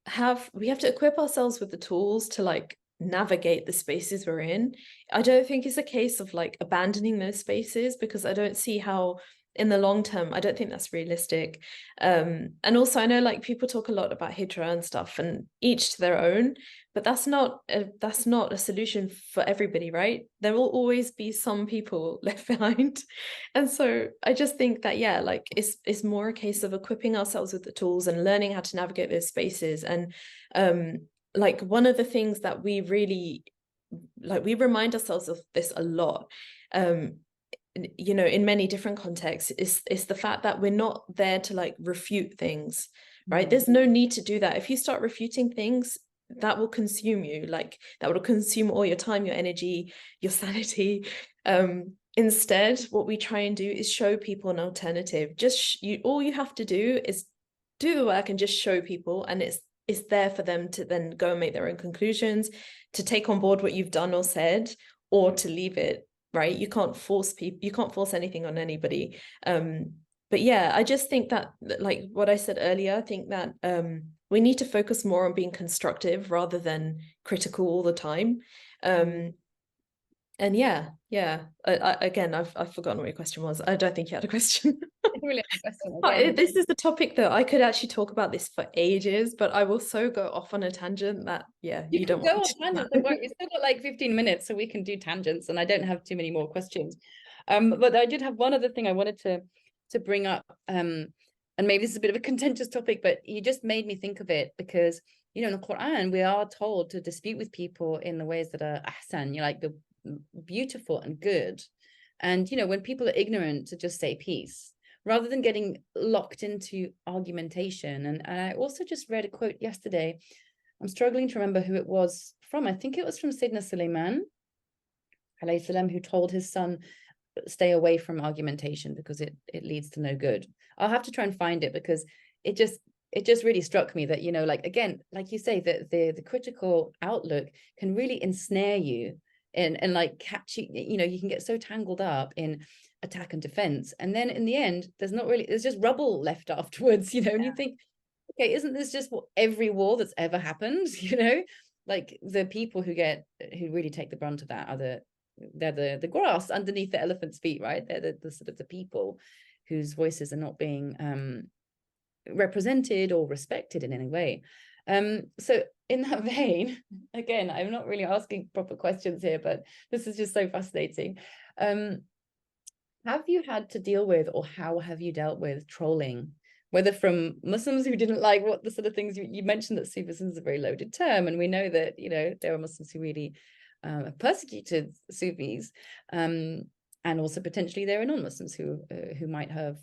equip ourselves with the tools to like navigate the spaces we're in. I don't think it's a case of like abandoning those spaces, because I don't see how in the long term, I don't think that's realistic. And also, I know like people talk a lot about hijra and stuff, and each to their own, but that's not a solution for everybody, right? There will always be some people left behind. And so I just think that, yeah, like it's more a case of equipping ourselves with the tools and learning how to navigate those spaces. And like one of the things that we really like, we remind ourselves of this a lot, you know, in many different contexts, is the fact that we're not there to like refute things, right? There's no need to do that. If you start refuting things, that will consume you, like that will consume all your time, your energy, your sanity. Instead, what we try and do is show people an alternative. Just all you have to do is do the work and just show people, and it's there for them to then go and make their own conclusions, to take on board what you've done or said, or to leave it, right? You can't force people, you can't force anything on anybody. But yeah, I just think that, like what I said earlier, I think that we need to focus more on being constructive rather than critical all the time. And yeah, again, I've forgotten what your question was. I don't think you had a question. This is the topic that I could actually talk about this for ages, but I will so go off on a tangent that, yeah, you don't want to. Tangents. You've still got like 15 minutes, so we can do tangents, and I don't have too many more questions. But I did have one other thing I wanted to bring up, and maybe this is a bit of a contentious topic, but you just made me think of it, because, you know, in the Quran, we are told to dispute with people in the ways that are ahsan, you know, like the beautiful and good. And, you know, when people are ignorant, to just say peace, rather than getting locked into argumentation. And I also just read a quote yesterday. I'm struggling to remember who it was from. I think it was from Sayyidina Sulaiman, alayhi salam, who told his son, stay away from argumentation because it leads to no good. I'll have to try and find it, because it just really struck me that, you know, like, again, like you say, that the critical outlook can really ensnare you and like catch you, you know, you can get so tangled up in attack and defense, and then in the end there's just rubble left afterwards, you know. And you think, okay, isn't this just what every war that's ever happened? You know, like the people who really take the brunt of that are they're the grass underneath the elephant's feet, right? They're the sort of the people whose voices are not being represented or respected in any way. So in that vein, again, I'm not really asking proper questions here, but this is just so fascinating. Have you had to deal with, or how have you dealt with trolling, whether from Muslims who didn't like what the sort of things you mentioned, that Sufism is a very loaded term, and we know that, you know, there are Muslims who really persecuted Sufis, and also potentially there are non-Muslims who might have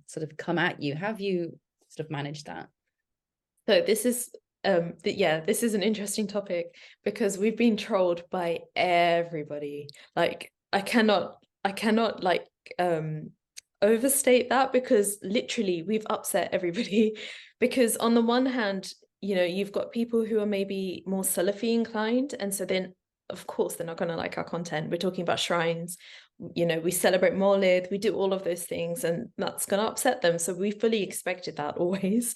sort of come at you. Have you sort of managed that? So this is this is an interesting topic, because we've been trolled by everybody. Like I cannot like overstate that, because literally we've upset everybody. Because on the one hand, you know, you've got people who are maybe more Salafi inclined, and so then of course they're not going to like our content. We're talking about shrines, you know, we celebrate Maulid, we do all of those things, and that's going to upset them. So we fully expected that always.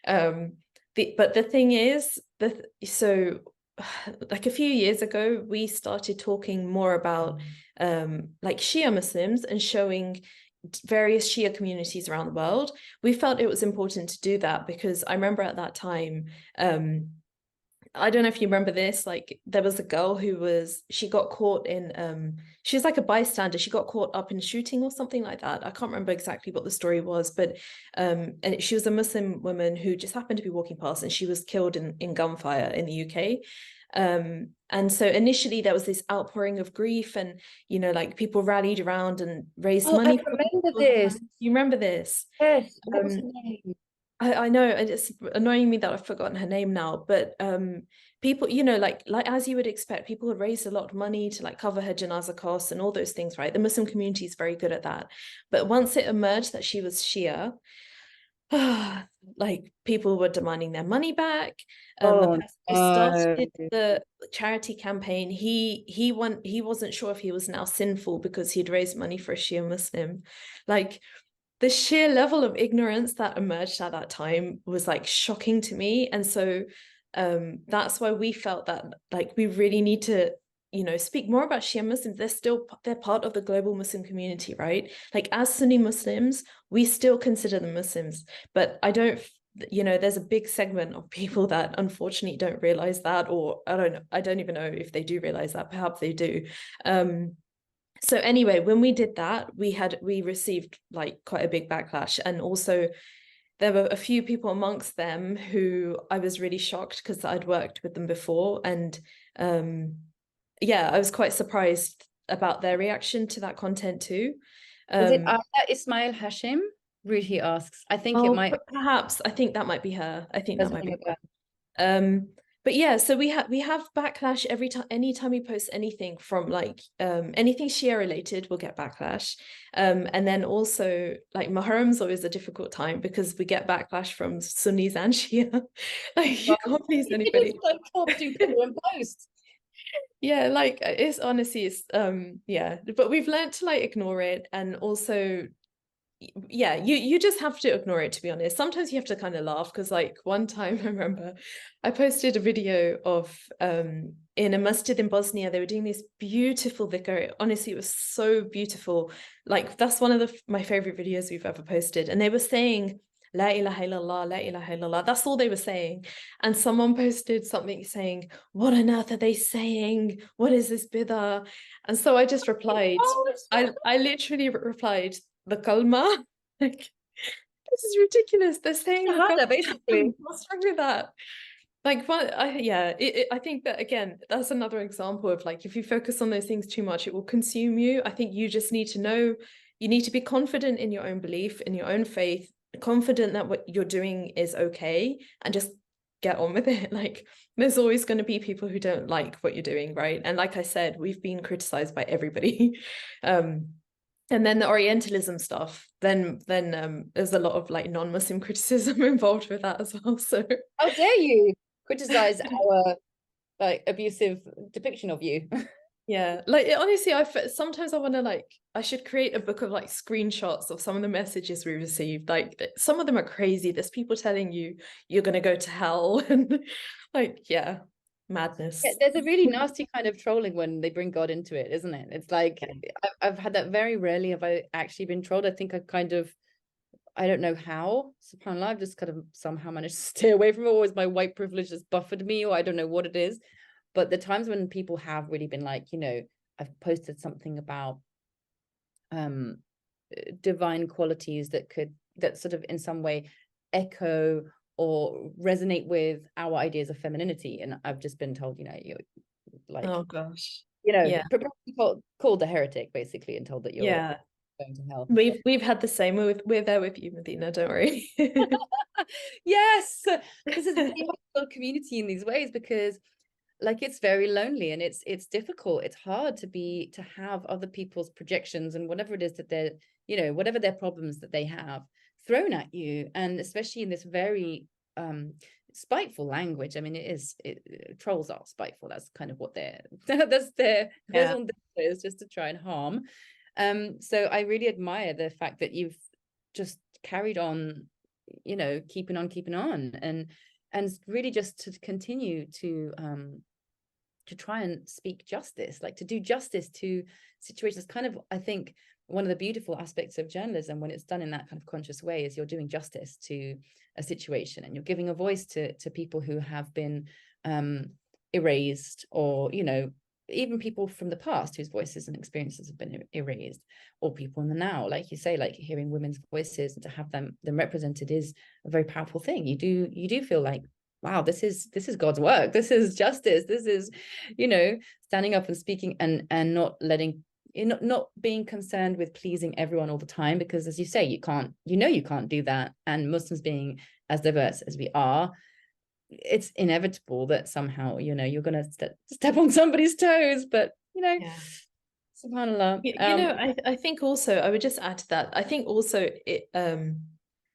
But the thing is, so like a few years ago, we started talking more about like Shia Muslims and showing various Shia communities around the world. We felt it was important to do that, because I remember at that time, I don't know if you remember this, like there was a girl she got caught in, she was like a bystander, she got caught up in shooting or something like that. I can't remember exactly what the story was, but and she was a Muslim woman who just happened to be walking past, and she was killed in gunfire in the UK. And so initially there was this outpouring of grief, and, you know, like people rallied around and raised money. I remember this. You remember this? Yes. What was her name? I know, and it's annoying me that I've forgotten her name now, but people, you know, like as you would expect, people had raised a lot of money to like cover her janazah costs and all those things, right? The Muslim community is very good at that. But once it emerged that she was Shia, like people were demanding their money back. The person who started the charity campaign, he wasn't sure if he was now sinful because he'd raised money for a Shia Muslim. Like, the sheer level of ignorance that emerged at that time was like shocking to me. And so that's why we felt that like we really need to you know, speak more about Shia Muslims. They're part of the global Muslim community, right? Like as Sunni Muslims, we still consider them Muslims, but I don't, you know, there's a big segment of people that unfortunately don't realize that, or I don't know, I don't even know if they do realize that. Perhaps they do. So anyway, when we did that, we received like quite a big backlash, and also there were a few people amongst them who I was really shocked because I'd worked with them before, and yeah, I was quite surprised about their reaction to that content too. Is it Ismail Hashim? Ruhi asks. I think it Oh, might. perhaps I think that might be her. I think that Does might ring be a bell. her. But yeah, so we have backlash every time. Anytime we post anything from like anything Shia related, we'll get backlash. And then also like Muharram's always a difficult time because we get backlash from Sunnis and Shia. Like you can't please anybody. It's like top do pillar and post. Yeah, like it's honestly it's yeah, but we've learned to like ignore it, and also yeah, you just have to ignore it, to be honest. Sometimes you have to kind of laugh because like one time I remember I posted a video of in a masjid in Bosnia. They were doing this beautiful dhikr. Honestly, it was so beautiful. Like that's one of my favorite videos we've ever posted, and they were saying La ilaha illallah, la ilaha illallah. That's all they were saying. And someone posted something saying, what on earth are they saying? What is this bidah? And so I just replied, Oh, I literally replied, the kalma. Like, this is ridiculous. They're saying the kalma. shahada, basically. What's wrong with that? Like, yeah, I think that again, that's another example of like, if you focus on those things too much, it will consume you. I think you just need to know, you need to be confident in your own belief, in your own faith, confident that what you're doing is okay, and just get on with it. Like, there's always going to be people who don't like what you're doing, right? And like I said, we've been criticized by everybody. And then the Orientalism stuff, then there's a lot of like non-Muslim criticism involved with that as well. So How dare you criticize our like abusive depiction of you? yeah, like honestly, sometimes I want to like I should create a book of like screenshots of some of the messages we received. Like some of them are crazy. There's people telling you you're gonna go to hell, and like yeah, madness. Yeah, there's a really nasty kind of trolling when they bring God into it, isn't it? It's like Yeah. I've had that. Very rarely have I actually been trolled. I think I don't know how, subhanAllah, I've just kind of somehow managed to stay away from it. Always my white privilege has buffered me, or I don't know what it is. But the times when people have really been like, I've posted something about um divine qualities that sort of in some way echo or resonate with our ideas of femininity, and I've just been told, you like, Oh gosh. you know Yeah. called a heretic basically, and told that you're Yeah. going to hell. We've had the same. We're there with you, Medina. Don't worry. Yes, this is a really helpful community in these ways, because like it's very lonely, and it's difficult, it's hard to have other people's projections and whatever it is that they're, whatever their problems that they have, thrown at you, and especially in this very spiteful language. I mean, trolls are spiteful. That's kind of what they're that's their Yeah. raison d'être, is just to try and harm. So I really admire the fact that you've just carried on, keeping on, and really just to continue to try and speak justice, like to do justice to situations. Kind of, I think one of the beautiful aspects of journalism, when it's done in that kind of conscious way, is you're doing justice to a situation, and you're giving a voice to people who have been erased, or even people from the past whose voices and experiences have been erased, or people in the now, like you say, like hearing women's voices, and to have them represented is a very powerful thing. You do feel like, wow, this is God's work, this is justice, this is standing up and speaking, and not letting, not being concerned with pleasing everyone all the time, because as you say, you can't do that. And Muslims being as diverse as we are, it's inevitable that somehow you're gonna step on somebody's toes. But Yeah. subhanallah. I think also I would just add to that. I think also it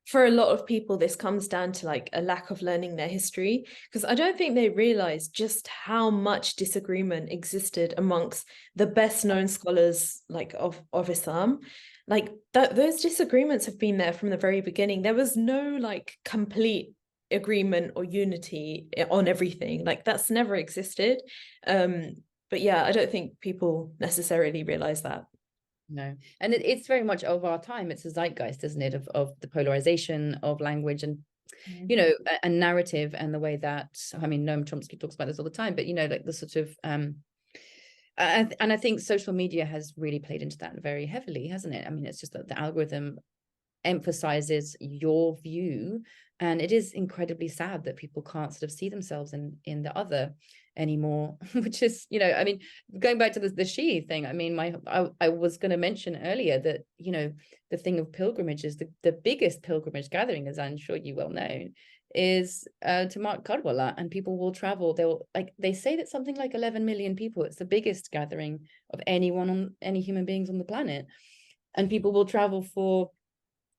for a lot of people this comes down to like a lack of learning their history, because I don't think they realize just how much disagreement existed amongst the best known scholars like of Islam. Like those disagreements have been there from the very beginning. There was no like complete agreement or unity on everything. Like that's never existed. But yeah, I don't think people necessarily realize that. No, and it's very much of our time. It's a zeitgeist, isn't it, of the polarization of language and, you know, a narrative, and the way that, I mean, Noam Chomsky talks about this all the time, but, you know, like the sort of and I think social media has really played into that very heavily, hasn't it? I mean, it's just that the algorithm emphasizes your view, and it is incredibly sad that people can't sort of see themselves in the other anymore. Which is, you know, I mean, going back to the she thing, I mean, I was going to mention earlier that, you know, the thing of pilgrimages, the biggest pilgrimage gathering, as I'm sure you well know, is to Mark Kadwala, and people will travel. They'll, like, they say that something like 11 million people. It's the biggest gathering of anyone, on any human beings on the planet, and people will travel for,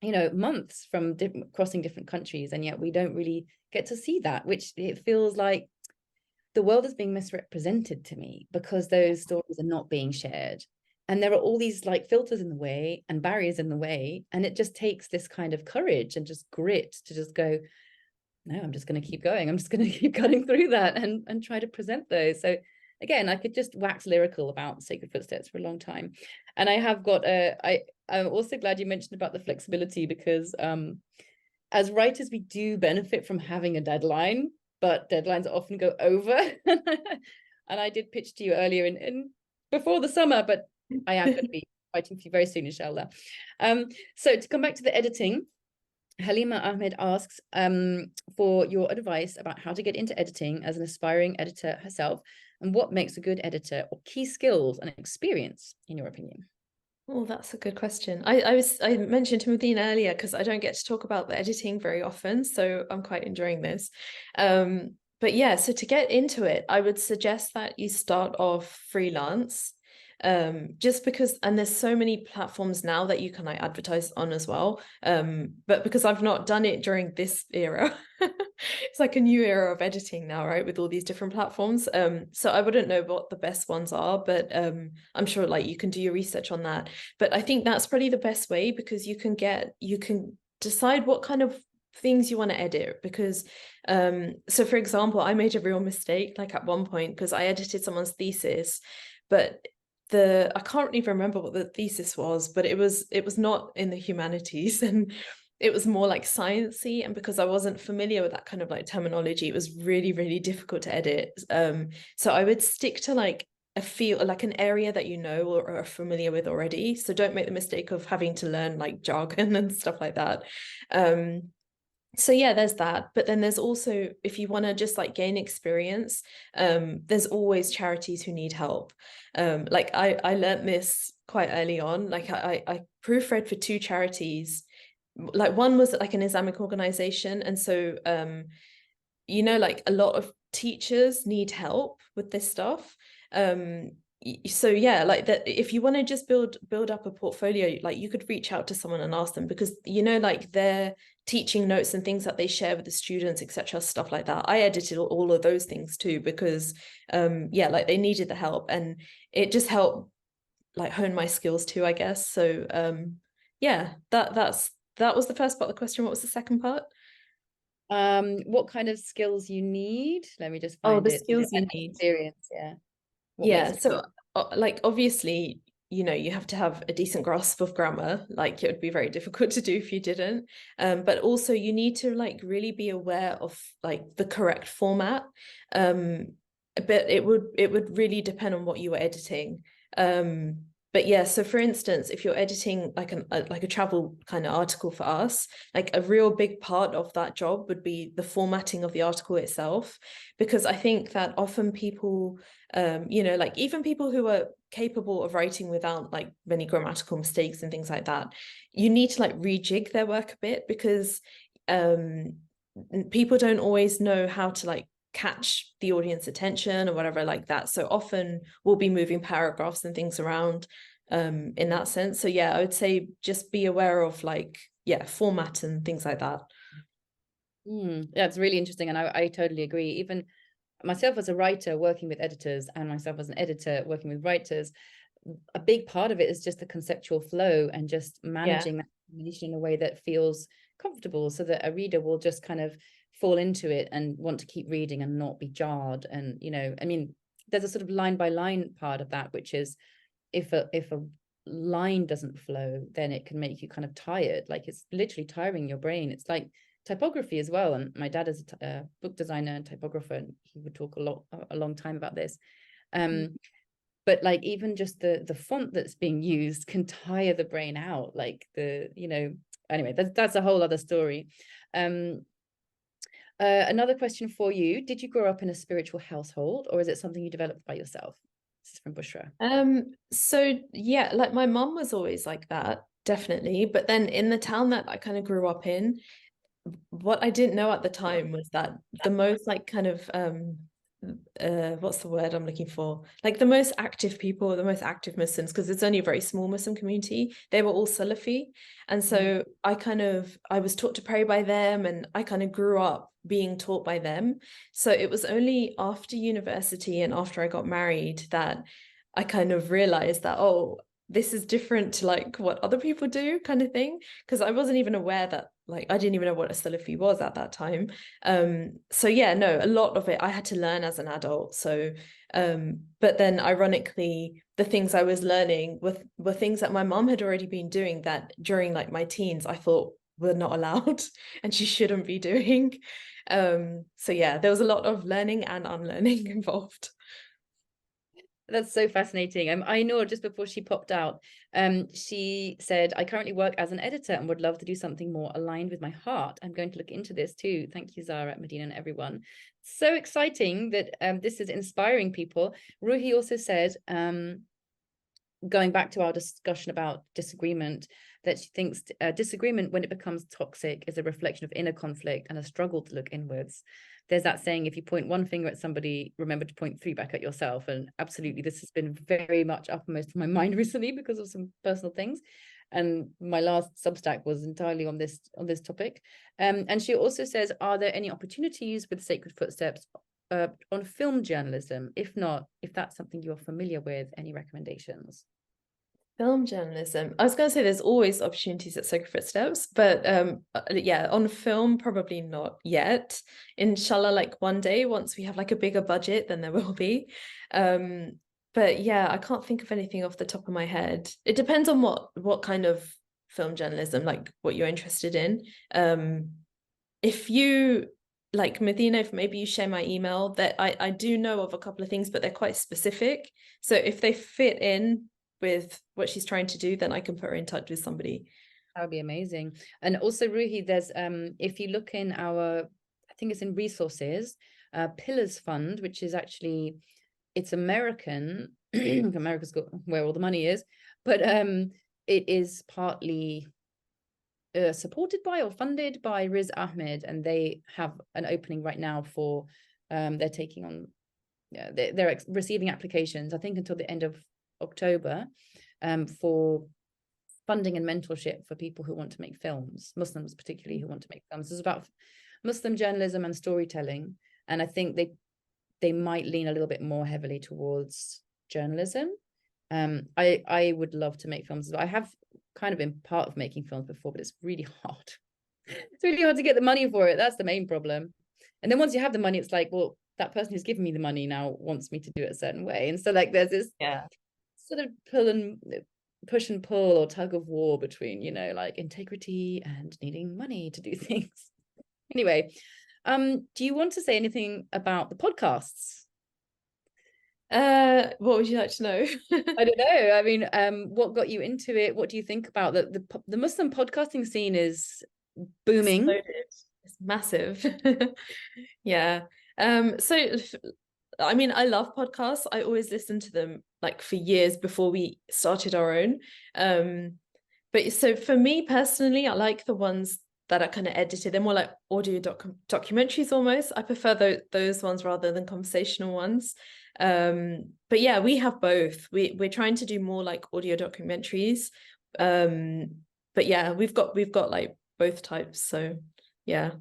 you know, months from crossing different countries, and yet we don't really get to see that, which it feels like the world is being misrepresented to me, because those stories are not being shared, and there are all these like filters in the way and barriers in the way, and it just takes this kind of courage and just grit to just go, no, I'm just going to keep going. I'm just going to keep cutting through that and try to present those. So again, I could just wax lyrical about Sacred Footsteps for a long time. And I have got I'm also glad you mentioned about the flexibility, because as writers, we do benefit from having a deadline, but deadlines often go over. And I did pitch to you earlier in before the summer, but I am going to be writing for you very soon, inshallah. So to come back to the editing, Halima Ahmed asks for your advice about how to get into editing as an aspiring editor herself, and what makes a good editor, or key skills and experience, in your opinion. Oh, that's a good question. I mentioned to Medina earlier because I don't get to talk about the editing very often, so I'm quite enjoying this. But yeah, so to get into it, I would suggest that you start off freelance. Just because, and there's so many platforms now that you can like advertise on as well. But because I've not done it during this era, it's like a new era of editing now, right? With all these different platforms. So I wouldn't know what the best ones are, but I'm sure like you can do your research on that. But I think that's probably the best way, because you can decide what kind of things you want to edit, because so for example, I made a real mistake like at one point, because I edited someone's thesis, but I can't even remember what the thesis was, but it was not in the humanities, and it was more like sciencey, and because I wasn't familiar with that kind of like terminology, it was really, really difficult to edit. So I would stick to like a field, like an area that you know or are familiar with already. So don't make the mistake of having to learn like jargon and stuff like that. So yeah, there's that. But then there's also, if you want to just like gain experience, there's always charities who need help. Like I learned this quite early on. Like I proofread for two charities. Like one was like an Islamic organization, and so you know, like a lot of teachers need help with this stuff. So yeah, like that, if you want to just build up a portfolio, like you could reach out to someone and ask them, because you know, like their teaching notes and things that they share with the students, etc., stuff like that, I edited all of those things too, because yeah, like they needed the help, and it just helped like hone my skills too, I guess. So yeah, that was the first part of the question. What was the second part? What kind of skills you need? Let me just Oh, find the it. skills you And need. experience, yeah. What makes Yeah, it so like obviously, you know, you have to have a decent grasp of grammar. Like it would be very difficult to do if you didn't. But also you need to like really be aware of like the correct format. Um, but it would really depend on what you were editing. But yeah, so for instance, if you're editing like a travel kind of article for us, like a real big part of that job would be the formatting of the article itself, because I think that often people you know, like even people who are capable of writing without like many grammatical mistakes and things like that, you need to like rejig their work a bit, because people don't always know how to like catch the audience attention or whatever like that. So often we'll be moving paragraphs and things around in that sense. So yeah, I would say just be aware of like, yeah, format and things like that. Yeah, it's really interesting, and I totally agree. Even myself as a writer working with editors, and myself as an editor working with writers, a big part of it is just the conceptual flow, and just Yeah. managing that information in a way that feels comfortable, so that a reader will just kind of fall into it and want to keep reading and not be jarred. And, you know, I mean, there's a sort of line by line part of that, which is if a line doesn't flow, then it can make you kind of tired. Like it's literally tiring your brain. It's like typography as well. And my dad is a book designer and typographer, and he would talk a long time about this. But like even just the font that's being used can tire the brain out. Like anyway, that's a whole other story. Another question for you: did you grow up in a spiritual household, or is it something you developed by yourself? This is from Bushra. So yeah, like my mum was always like that, definitely. But then in the town that I kind of grew up in, what I didn't know at the time was that the most like kind of what's the word I'm looking for? Like the most active people, the most active Muslims, because it's only a very small Muslim community, they were all Salafi. And so I was taught to pray by them, and I kind of grew up being taught by them. So it was only after university and after I got married that I kind of realized that, oh, this is different to like what other people do, kind of thing. Because I wasn't even aware that, like, I didn't even know what a Salafi was at that time. So yeah, no, a lot of it I had to learn as an adult. So but then ironically, the things I was learning were things that my mom had already been doing that during like my teens I thought were not allowed and she shouldn't be doing. So yeah, there was a lot of learning and unlearning involved. That's so fascinating. I know just before she popped out, she said, I currently work as an editor and would love to do something more aligned with my heart. I'm going to look into this too. Thank you, Zara, Medina, and everyone. So exciting that this is inspiring people. Ruhi also said, going back to our discussion about disagreement, that she thinks disagreement, when it becomes toxic, is a reflection of inner conflict and a struggle to look inwards. There's that saying, if you point one finger at somebody, remember to point three back at yourself. And absolutely, this has been very much uppermost in my mind recently because of some personal things. And my last Substack was entirely on this topic. And she also says, are there any opportunities with Sacred Footsteps on film journalism? If not, if that's something you're familiar with, any recommendations? Film journalism. I was going to say there's always opportunities at Sacred Footsteps, but yeah, on film, probably not yet. Inshallah, like one day, once we have like a bigger budget, then there will be. But yeah, I can't think of anything off the top of my head. It depends on what kind of film journalism, like what you're interested in. If you like Medina, if maybe you share my email, that I do know of a couple of things, but they're quite specific. So if they fit in with what she's trying to do, then I can put her in touch with somebody. That would be amazing. And also, Ruhi, there's if you look in our, I think it's in resources, Pillars Fund, which is actually, it's American. America's got where all the money is, but it is partly supported by or funded by Riz Ahmed, and they have an opening right now for they're taking on, they're receiving applications, I think until the end of October, for funding and mentorship for people who want to make films, Muslims particularly who want to make films. It's about Muslim journalism and storytelling, and I think they might lean a little bit more heavily towards journalism. I would love to make films. I have kind of been part of making films before, but it's really hard. It's really hard to get the money for it. That's the main problem. And then once you have the money, it's like, well, that person who's giving me the money now wants me to do it a certain way. And so like there's this sort of push and pull or tug of war between, like integrity and needing money to do things. Anyway, do you want to say anything about the podcasts? What would you like to know? I don't know. I mean, what got you into it? What do you think about the Muslim podcasting scene is booming? It's massive. Yeah. So I mean, I love podcasts. I always listened to them like for years before we started our own. But so for me personally, I like the ones that are kind of edited. They're more like audio documentaries almost. I prefer those ones rather than conversational ones. But yeah, we have both. We're trying to do more like audio documentaries. But yeah, we've got like both types. So yeah.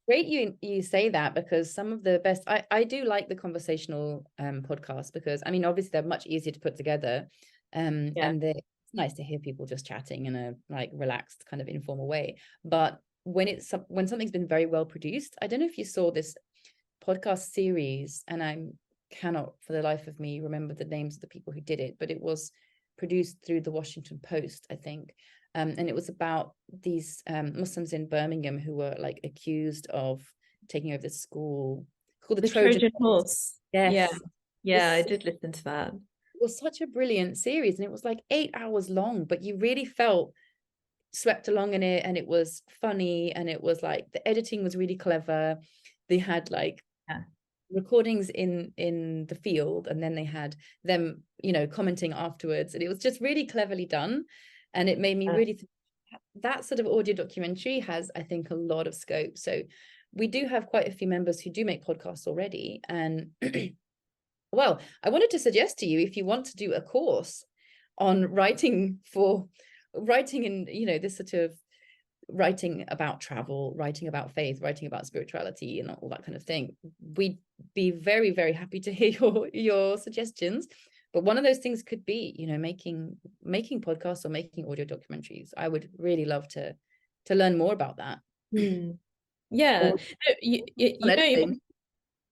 Great you say that, because some of the best, I do like the conversational podcasts, because I mean obviously they're much easier to put together, and it's nice to hear people just chatting in a like relaxed kind of informal way. But when something's been very well produced, I don't know if you saw this podcast series, and I'm cannot for the life of me remember the names of the people who did it, but it was produced through the Washington Post, I think. And it was about these Muslims in Birmingham who were like accused of taking over this school called the The Trojan Trojan Horse. Horse. Yeah. Yes. Yeah, I did listen to that. It was such a brilliant series, and it was like 8 hours long, but you really felt swept along in it, and it was funny, and it was like the editing was really clever. They had like recordings in the field, and then they had them, you know, commenting afterwards, and it was just really cleverly done. And it made me really think that sort of audio documentary has, I think, a lot of scope. So we do have quite a few members who do make podcasts already, and well, I wanted to suggest to you, if you want to do a course on writing in, you know, this sort of writing about travel, writing about faith, writing about spirituality and all that kind of thing, we'd be very, very happy to hear your suggestions. But one of those things could be, you know, making podcasts or making audio documentaries. I would really love to learn more about that. Yeah. Or You know, even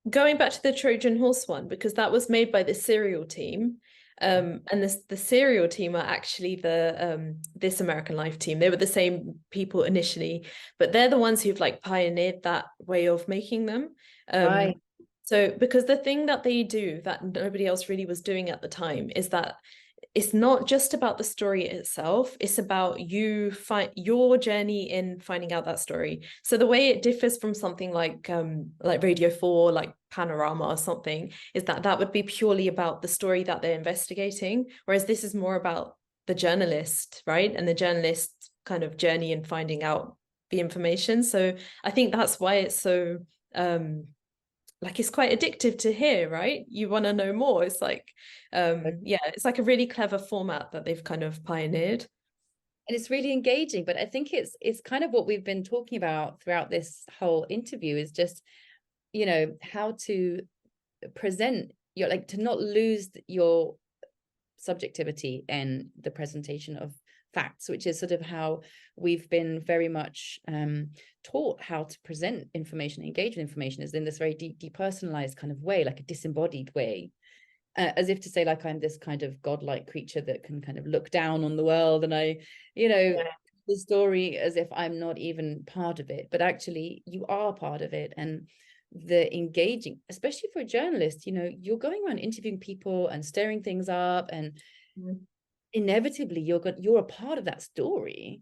going back to the Trojan Horse one, because that was made by the Serial team. And the Serial team are actually the This American Life team. They were the same people initially, but they're the ones who've like pioneered that way of making them. Right. So because the thing that they do that nobody else really was doing at the time is that it's not just about the story itself, it's about you find your journey in finding out that story. So the way it differs from something like Radio 4, like Panorama or something, is that that would be purely about the story that they're investigating, whereas this is more about the journalist, right? And the journalist's kind of journey in finding out the information. So I think that's why it's so like it's quite addictive to hear, right? You want to know more. It's like yeah, it's like a really clever format that they've kind of pioneered, and it's really engaging. But I think it's kind of what we've been talking about throughout this whole interview, is just, you know, how to present your, like, to not lose your subjectivity in the presentation of facts, which is sort of how we've been very much taught how to present information, engage with information, is in this very depersonalized kind of way, like a disembodied way, as if to say, like, I'm this kind of godlike creature that can kind of look down on the world, and I, you know, the story as if I'm not even part of it, but actually you are part of it. And the engaging, especially for a journalist, you know, you're going around interviewing people and stirring things up, and inevitably you're a part of that story.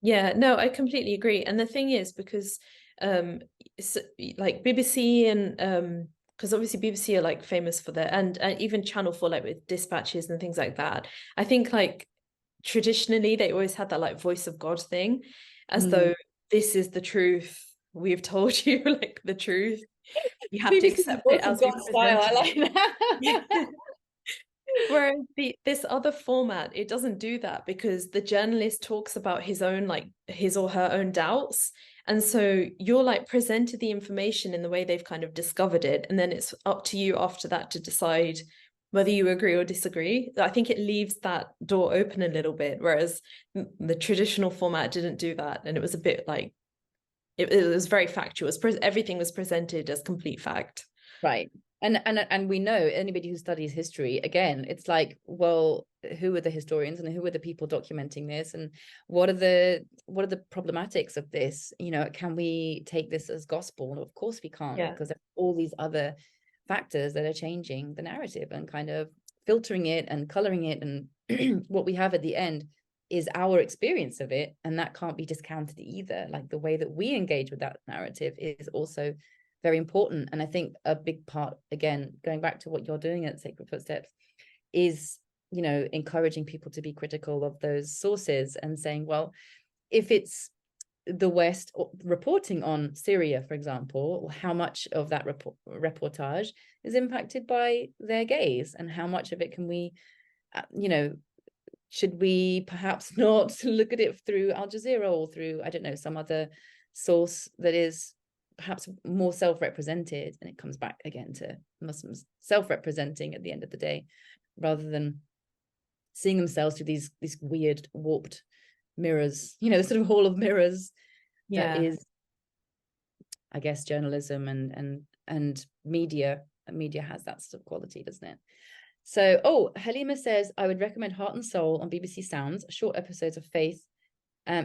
Yeah, no, I completely agree. And the thing is, because like BBC and because obviously BBC are like famous for their and even Channel 4, like with dispatches and things like that. I think like traditionally they always had that like voice of God thing, as though this is the truth. We've told you like the truth. You have to BBC accept it voice of as we God style, I presented like it. that. Whereas this other format, it doesn't do that, because the journalist talks about his own, like his or her own doubts. And so you're like presented the information in the way they've kind of discovered it. And then it's up to you after that to decide whether you agree or disagree. I think it leaves that door open a little bit, whereas the traditional format didn't do that. And it was a bit like, it was very factual. Everything was presented as complete fact. Right. And we know, anybody who studies history, again, it's like, well, who are the historians and who are the people documenting this, and what are the problematics of this? You know, can we take this as gospel? And of course we can't, because there are all these other factors that are changing the narrative and kind of filtering it and coloring it, and what we have at the end is our experience of it, and that can't be discounted either. Like, the way that we engage with that narrative is also very important. And I think a big part, again, going back to what you're doing at Sacred Footsteps, is, you know, encouraging people to be critical of those sources and saying, well, if it's the West reporting on Syria, for example, how much of that reportage is impacted by their gaze, and how much of it can we, you know, should we perhaps not look at it through Al Jazeera or through, I don't know, some other source that is perhaps more self-represented? And it comes back again to Muslims self-representing at the end of the day, rather than seeing themselves through these weird warped mirrors, you know, the sort of hall of mirrors that is, I guess, journalism and media media has that sort of quality, doesn't it? So, oh, Halima says, I would recommend Heart and Soul on BBC Sounds, short episodes of faith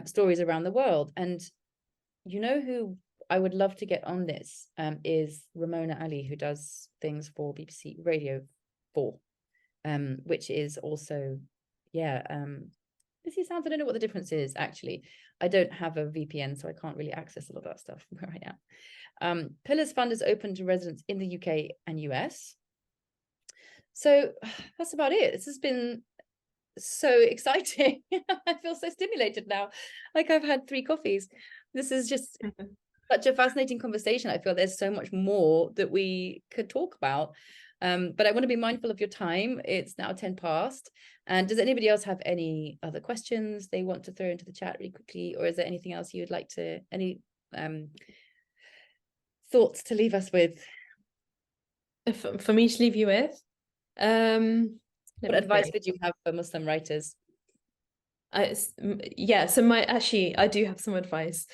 stories around the world. And you know who I would love to get on this is Ramona Ali, who does things for BBC Radio 4, which is also, BBC Sounds. I don't know what the difference is, actually. I don't have a VPN, so I can't really access a lot of that stuff where I am. Pillars Fund is open to residents in the UK and US. So that's about it. This has been so exciting. I feel so stimulated now, like I've had 3 coffees. This is just such a fascinating conversation. I feel there's so much more that we could talk about, but I want to be mindful of your time. It's now 10 past, and does anybody else have any other questions they want to throw into the chat really quickly, or is there anything else you would like to, any thoughts to leave us with? For me to leave you with, what advice would you have for Muslim writers? Yeah, so I do have some advice.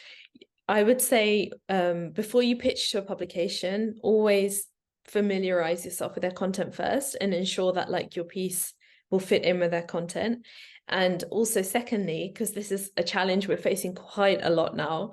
I would say before you pitch to a publication, always familiarize yourself with their content first and ensure that like your piece will fit in with their content. And also secondly, because this is a challenge we're facing quite a lot now,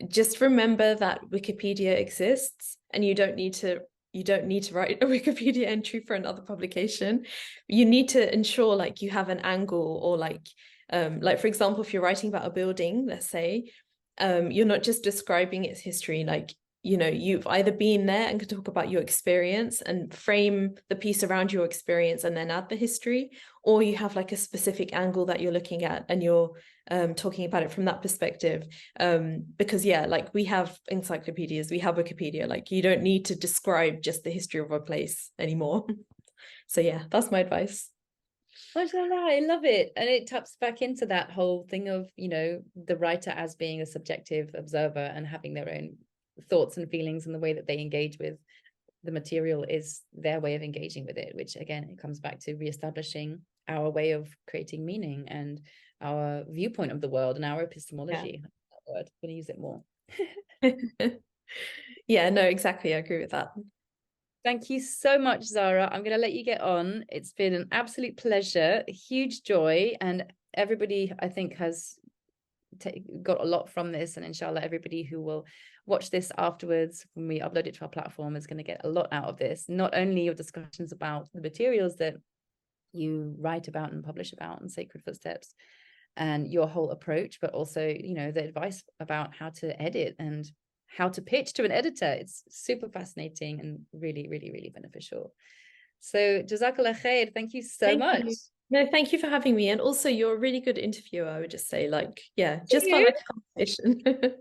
just remember that Wikipedia exists and you don't need to write a Wikipedia entry for another publication. You need to ensure like you have an angle, or like for example, if you're writing about a building, let's say, you're not just describing its history, like, you know, you've either been there and can talk about your experience and frame the piece around your experience and then add the history, or you have like a specific angle that you're looking at and you're talking about it from that perspective. Because yeah, like we have encyclopedias, we have Wikipedia, like you don't need to describe just the history of a place anymore. So yeah, that's my advice. I love it. And it taps back into that whole thing of, you know, the writer as being a subjective observer and having their own thoughts and feelings, and the way that they engage with the material is their way of engaging with it, which again, it comes back to reestablishing our way of creating meaning and our viewpoint of the world and our epistemology. Yeah. That word, I'm going to use it more. Yeah, no, exactly. I agree with that. Thank you so much, Zara. I'm going to let you get on. It's been an absolute pleasure, a huge joy, and everybody, I think, has got a lot from this, and inshallah everybody who will watch this afterwards when we upload it to our platform is going to get a lot out of this. Not only your discussions about the materials that you write about and publish about in Sacred Footsteps and your whole approach, but also, you know, the advice about how to edit and how to pitch to an editor. It's super fascinating and really, really, really beneficial. So Jazakallah khair. Thank you so much. No, thank you for having me. And also, you're a really good interviewer, I would just say. Like, yeah, just felt like a conversation.